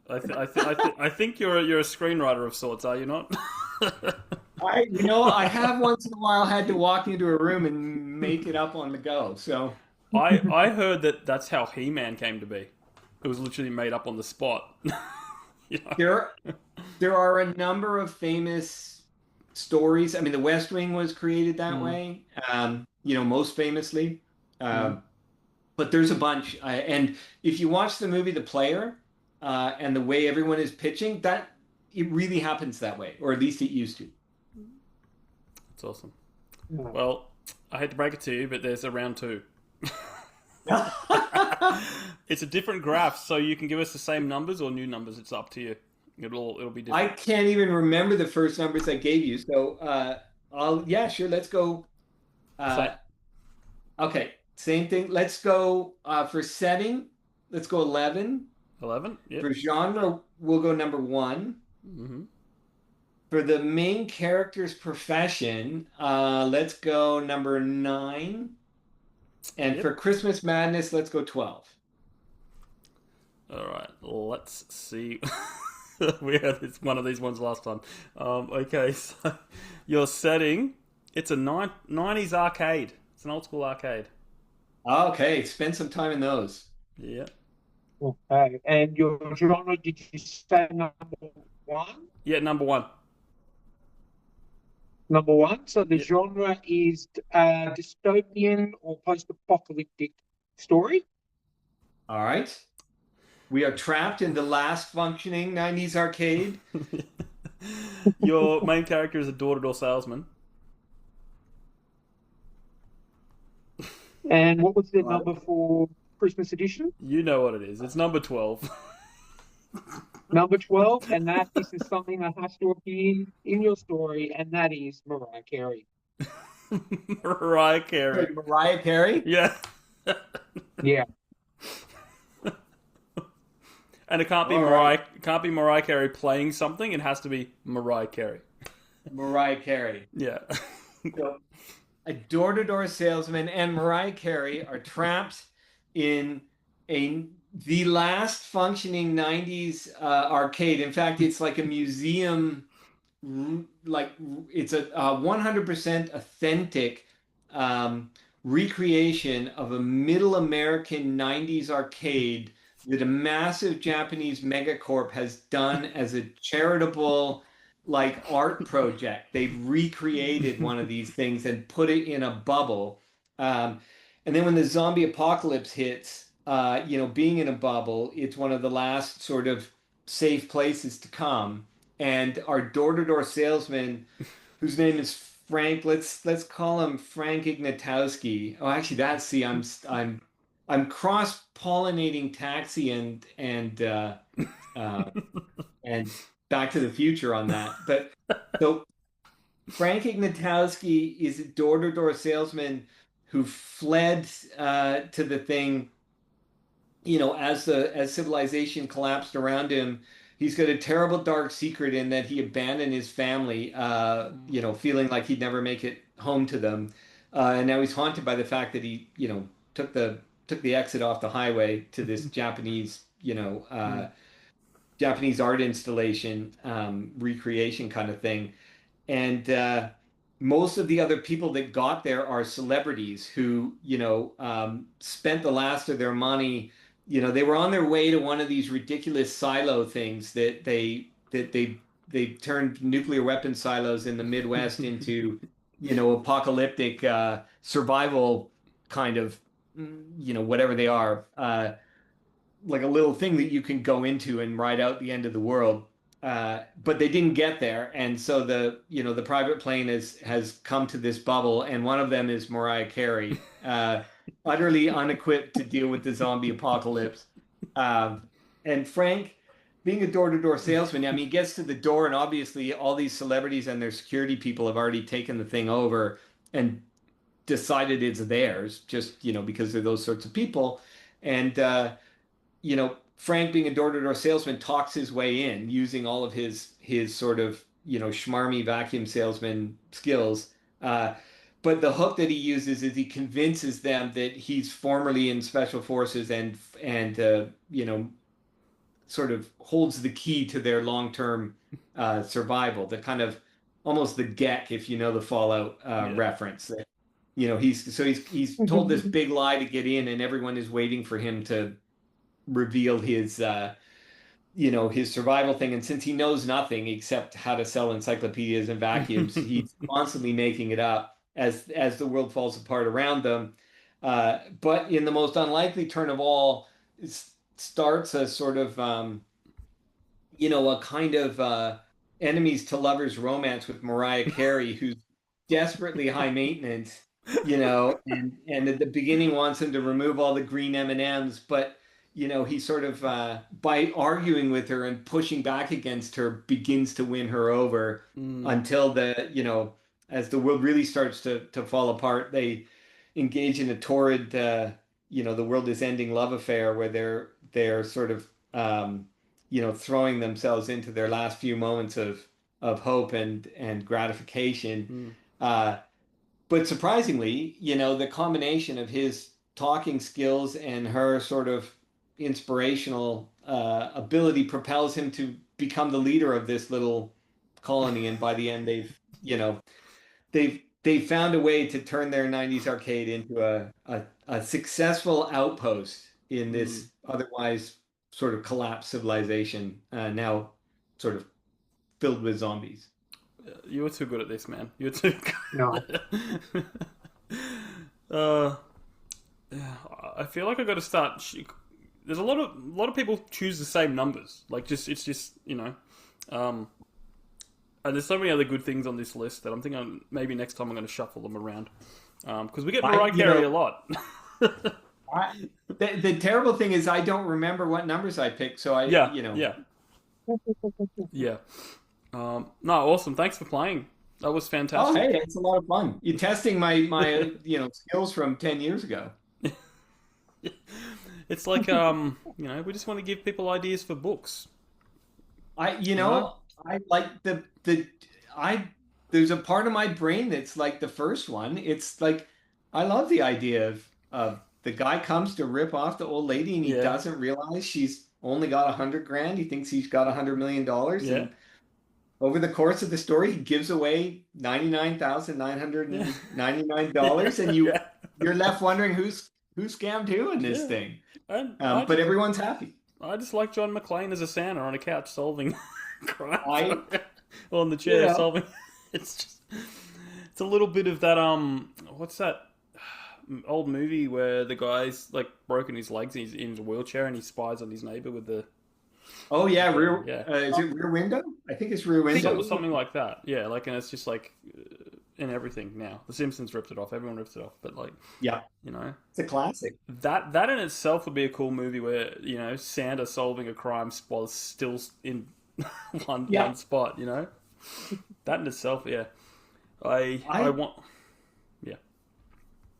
Speaker 1: I think you're a screenwriter of sorts, are you not?
Speaker 3: I have once in a while had to walk into a room and make it up on the go. So
Speaker 1: I heard that's how He-Man came to be. It was literally made up on the spot.
Speaker 3: There are a number of famous stories. I mean, The West Wing was created that way. Most famously. But there's a bunch. And if you watch the movie The Player, and the way everyone is pitching, that it really happens that way, or at least it used to.
Speaker 1: That's awesome. Well, I hate to break it to you, but there's a round 2. It's a different graph, so you can give us the same numbers or new numbers. It's up to you. It'll be different.
Speaker 3: I can't even remember the first numbers I gave you, so sure, let's go. Okay, same thing. Let's go for setting. Let's go 11.
Speaker 1: 11. Yep.
Speaker 3: For genre, we'll go number 1.
Speaker 1: Mm-hmm.
Speaker 3: For the main character's profession, let's go number 9. And for Christmas Madness, let's go 12.
Speaker 1: All right, let's see. We had one of these ones last time. Okay, so your setting, it's a 90s arcade. It's an old school arcade.
Speaker 3: Okay, spend some time in those.
Speaker 1: Yeah.
Speaker 2: Okay, and your genre, did you say number 1?
Speaker 1: Yeah, number 1.
Speaker 2: Number 1. So the genre is dystopian or post-apocalyptic story.
Speaker 3: All right. We are trapped in the last functioning 90s arcade.
Speaker 1: Your main character is a door-to-door salesman.
Speaker 2: And what was the number for Christmas edition?
Speaker 1: You know what it is. It's number 12.
Speaker 2: Number 12, and that is something that has to appear in your story, and that is Mariah Carey.
Speaker 1: Mariah Carey.
Speaker 3: Mariah Carey?
Speaker 1: Yeah.
Speaker 2: Yeah.
Speaker 1: And it can't be Mariah Carey playing something. It has to be Mariah Carey.
Speaker 3: Mariah Carey.
Speaker 1: Yeah.
Speaker 3: So, a door-to-door salesman and Mariah Carey are trapped in the last functioning 90s arcade. In fact, it's like a museum, like it's a 100% authentic recreation of a middle American 90s arcade that a massive Japanese megacorp has done as a charitable like art project. They've recreated one of these things and put it in a bubble. And then when the zombie apocalypse hits, being in a bubble, it's one of the last sort of safe places to come. And our door-to-door salesman, whose name is Frank, let's call him Frank Ignatowski. Oh, actually, I'm cross-pollinating Taxi and Back to the Future on that. But so Frank Ignatowski is a door-to-door salesman who fled to the thing, as civilization collapsed around him. He's got a terrible dark secret in that he abandoned his family, feeling like he'd never make it home to them. And now he's haunted by the fact that he, took the exit off the highway to this Japanese, Japanese art installation, recreation kind of thing. And most of the other people that got there are celebrities who, spent the last of their money. They were on their way to one of these ridiculous silo things that they turned nuclear weapon silos in the Midwest into, apocalyptic survival kind of, whatever they are, like a little thing that you can go into and ride out the end of the world. But they didn't get there, and so the private plane has come to this bubble, and one of them is Mariah Carey, utterly unequipped to deal with the zombie apocalypse. And Frank, being a door-to-door salesman, he gets to the door, and obviously all these celebrities and their security people have already taken the thing over and decided it's theirs, just because they're those sorts of people, and Frank, being a door-to-door salesman, talks his way in using all of his sort of, schmarmy vacuum salesman skills. But the hook that he uses is he convinces them that he's formerly in special forces and sort of holds the key to their long-term survival. The kind of almost the Gek, if you know the Fallout reference. He's told this big lie to get in, and everyone is waiting for him to reveal his his survival thing. And since he knows nothing except how to sell encyclopedias and vacuums, he's constantly making it up as the world falls apart around them. But in the most unlikely turn of all, it starts a sort of a kind of enemies to lovers romance with Mariah Carey, who's desperately high maintenance, and at the beginning wants him to remove all the green M&Ms, but he sort of, by arguing with her and pushing back against her, begins to win her over until as the world really starts to fall apart, they engage in a torrid, the world is ending love affair where they're sort of, throwing themselves into their last few moments of hope and gratification. But surprisingly, the combination of his talking skills and her sort of inspirational ability propels him to become the leader of this little colony, and by the end they've found a way to turn their 90s arcade into a successful outpost in this otherwise sort of collapsed civilization, now sort of filled with zombies.
Speaker 1: You were too good at this, man. You're too good.
Speaker 2: No.
Speaker 1: I feel like I got to start. There's a lot of people choose the same numbers. Like it's just and there's so many other good things on this list that I'm thinking maybe next time I'm going to shuffle them around because we get Mariah Carey a lot.
Speaker 3: The terrible thing is I don't remember what numbers I picked, so
Speaker 1: yeah. No, awesome. Thanks for playing. That was fantastic.
Speaker 3: Oh, hey, it's a lot of fun. You're testing my skills from 10 years ago.
Speaker 1: It's like we just want to give people ideas for books.
Speaker 3: I, you
Speaker 1: You know?
Speaker 3: know, I like I, there's a part of my brain that's like the first one. It's like, I love the idea of the guy comes to rip off the old lady and he
Speaker 1: Yeah,
Speaker 3: doesn't realize she's only got 100 grand. He thinks he's got $100 million.
Speaker 1: yeah,
Speaker 3: And over the course of the story, he gives away
Speaker 1: yeah,
Speaker 3: $99,999. And
Speaker 1: yeah,
Speaker 3: you're left wondering who scammed who in this
Speaker 1: yeah.
Speaker 3: thing.
Speaker 1: And
Speaker 3: But everyone's happy.
Speaker 1: I just like John McClane as a Santa on a couch solving crimes,
Speaker 3: I,
Speaker 1: or on the chair
Speaker 2: Yeah.
Speaker 1: solving. It's just it's a little bit of that what's that old movie where the guy's like broken his legs and he's in his wheelchair and he spies on his neighbor with the
Speaker 3: oh yeah,
Speaker 1: yeah.
Speaker 3: is it Rear Window? I think it's Rear
Speaker 1: I think it
Speaker 3: Window.
Speaker 1: was something like that. Yeah, like and it's just like in everything now. The Simpsons ripped it off. Everyone rips it off. But like
Speaker 3: Yeah,
Speaker 1: you know
Speaker 3: it's a classic.
Speaker 1: that in itself would be a cool movie where Santa solving a crime while still in
Speaker 3: Yeah,
Speaker 1: one spot. That in itself, yeah. I
Speaker 3: I
Speaker 1: want yeah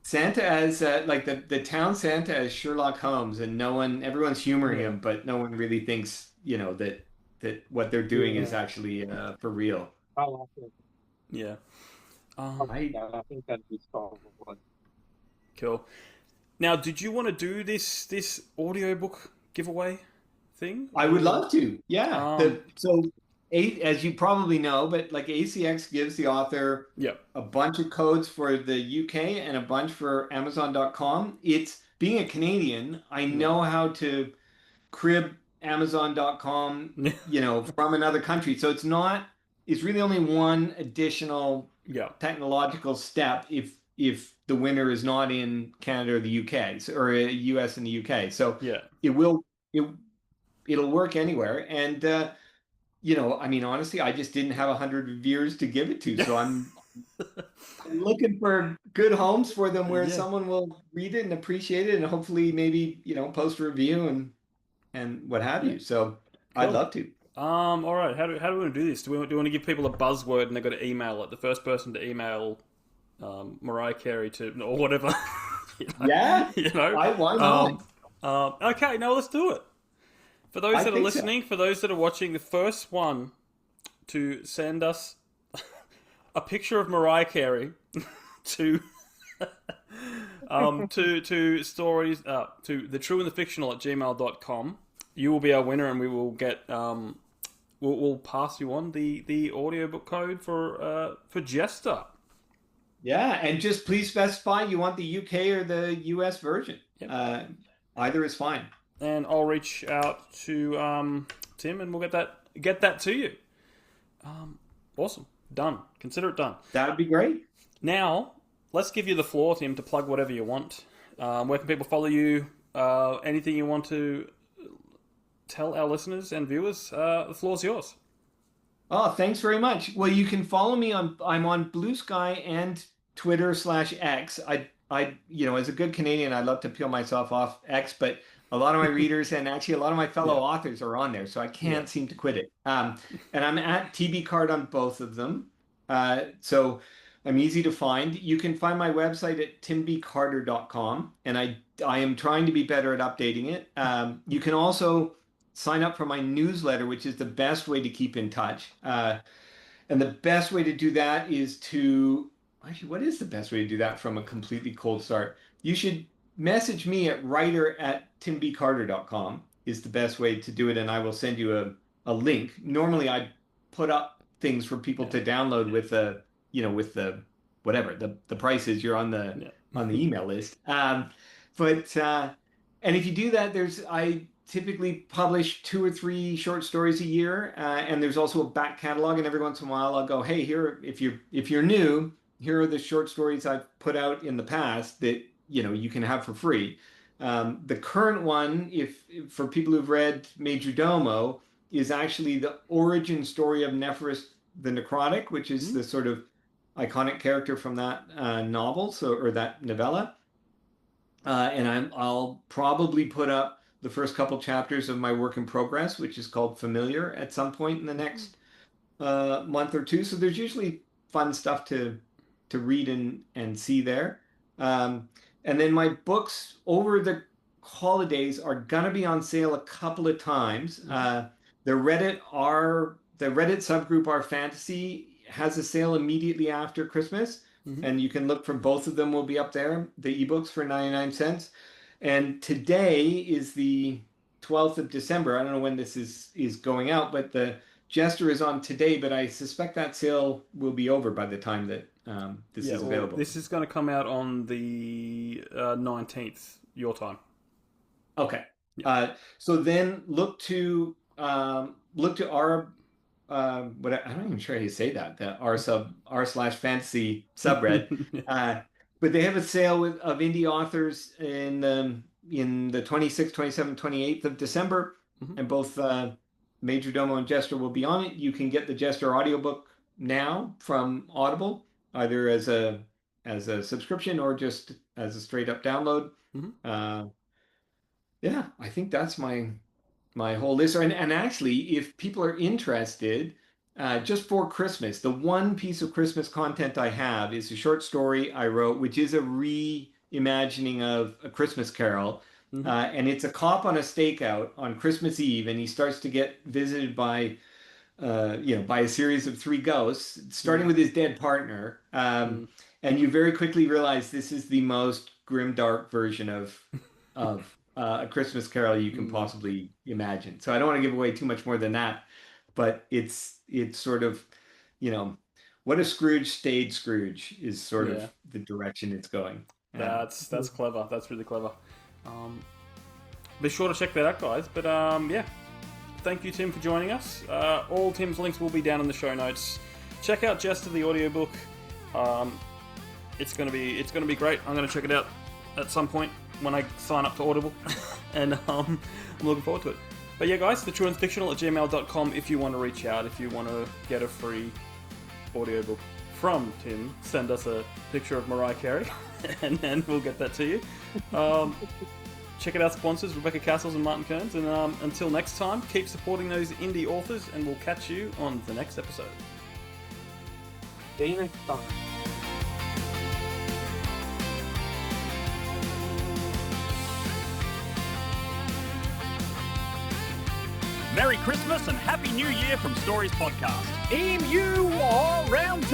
Speaker 3: Santa as like the town Santa as Sherlock Holmes, and everyone's humoring
Speaker 1: yeah
Speaker 3: him, but no one really thinks that what they're doing is
Speaker 2: Yeah.
Speaker 3: actually for real.
Speaker 2: I like it.
Speaker 1: yeah.
Speaker 3: I
Speaker 2: I think that'd be solid.
Speaker 1: Cool. Now, did you want to do this audiobook giveaway thing?
Speaker 3: I would love to. Yeah.
Speaker 1: Um,
Speaker 3: As you probably know, but like ACX gives the author
Speaker 1: yeah,
Speaker 3: a bunch of codes for the UK and a bunch for Amazon.com. It's being a Canadian, I
Speaker 1: yeah,
Speaker 3: know how to crib Amazon.com, from another country. So it's really only one additional
Speaker 1: yeah.
Speaker 3: technological step if the winner is not in Canada or the UK, or US and the UK. So
Speaker 1: Yeah.
Speaker 3: it will it it'll work anywhere. And I mean, honestly, I just didn't have 100 viewers to give it to, so I'm looking for good homes for them where
Speaker 1: Yeah.
Speaker 3: someone will read it and appreciate it, and hopefully maybe post a review and what have
Speaker 1: Yeah.
Speaker 3: you. So I'd
Speaker 1: Cool.
Speaker 3: love to.
Speaker 1: All right. How do we want to do this? Do we want to give people a buzzword and they got to email it? The first person to email Mariah Carey to or whatever. you know.
Speaker 3: Yeah,
Speaker 1: You know.
Speaker 3: why not?
Speaker 1: Okay. Now let's do it. For those
Speaker 3: I
Speaker 1: that are
Speaker 3: think so.
Speaker 1: listening, for those that are watching, the first one to send us a picture of Mariah Carey to to stories to thetrueandthefictional at gmail.com. You will be our winner, and we will get we'll pass you on the audiobook code for Jester.
Speaker 3: Yeah, and just please specify you want the UK or the US version.
Speaker 1: Yep.
Speaker 3: Either is fine.
Speaker 1: And I'll reach out to Tim, and we'll get that to you. Awesome, done. Consider it done.
Speaker 3: That would be great.
Speaker 1: Now, let's give you the floor, Tim, to plug whatever you want. Where can people follow you? Anything you want to tell our listeners and viewers? The floor's yours.
Speaker 3: Oh, thanks very much. Well, you can follow me I'm on Blue Sky and Twitter/X. As a good Canadian, I'd love to peel myself off X, but a lot of my readers and actually a lot of my fellow authors are on there, so I can't seem to quit it. And I'm at TB Card on both of them. So I'm easy to find. You can find my website at timbcarter.com, and I am trying to be better at updating it. You can also sign up for my newsletter, which is the best way to keep in touch. And the best way to do that is actually, what is the best way to do that from a completely cold start? You should message me at writer@timbcarter.com is the best way to do it, and I will send you a link. Normally, I put up things for people to download with the whatever the prices you're on the email list. And if you do that, I typically publish 2 or 3 short stories a year, and there's also a back catalog. And every once in a while, I'll go, hey, here, if you're new, here are the short stories I've put out in the past that you can have for free. The current one, for people who've read Major Domo, is actually the origin story of Nephris the Necrotic, which is the sort of iconic character from that novel, or that novella. And I'll probably put up the first couple chapters of my work in progress, which is called Familiar, at some point in the next month or two. So there's usually fun stuff to read and see there. And then my books over the holidays are gonna be on sale a couple of times. The Reddit subgroup Our Fantasy has a sale immediately after Christmas, and you can look for both of them. Will be up there. The ebooks for 99¢. And today is the 12th of December. I don't know when this is going out, but the Jester is on today. But I suspect that sale will be over by the time that this is available.
Speaker 1: This is going to come out on the 19th your time.
Speaker 3: Okay. So then look to our I'm not even sure how you say that, the r/fantasy subreddit. But they have a sale of indie authors in the 26th, 27th, 28th of December, and both Major Domo and Jester will be on it. You can get the Jester audiobook now from Audible, either as a subscription or just as a straight up download. Yeah, I think that's my whole list. And actually, if people are interested, just for Christmas, the one piece of Christmas content I have is a short story I wrote, which is a reimagining of A Christmas Carol. And it's a cop on a stakeout on Christmas Eve, and he starts to get visited by a series of 3 ghosts, starting with his dead partner. And you very quickly realize this is the most grimdark version of A Christmas Carol you can possibly imagine. So I don't want to give away too much more than that, but it's sort of, what if Scrooge stayed Scrooge is sort of the direction it's going.
Speaker 1: That's clever. That's really clever. Be sure to check that out, guys. But thank you, Tim, for joining us. All Tim's links will be down in the show notes. Check out Jester the audiobook. It's gonna be great. I'm gonna check it out at some point when I sign up to Audible, and I'm looking forward to it. But yeah, guys, thetrueandthefictional@gmail.com if you want to reach out, if you want to get a free audiobook from Tim, send us a picture of Mariah Carey, and then we'll get that to you. Check out our sponsors, Rebecca Castles and Martin Kearns, and until next time, keep supporting those indie authors, and we'll catch you on the next episode.
Speaker 2: See you next time.
Speaker 4: Merry Christmas and Happy New Year from Stories Podcast. EMU all round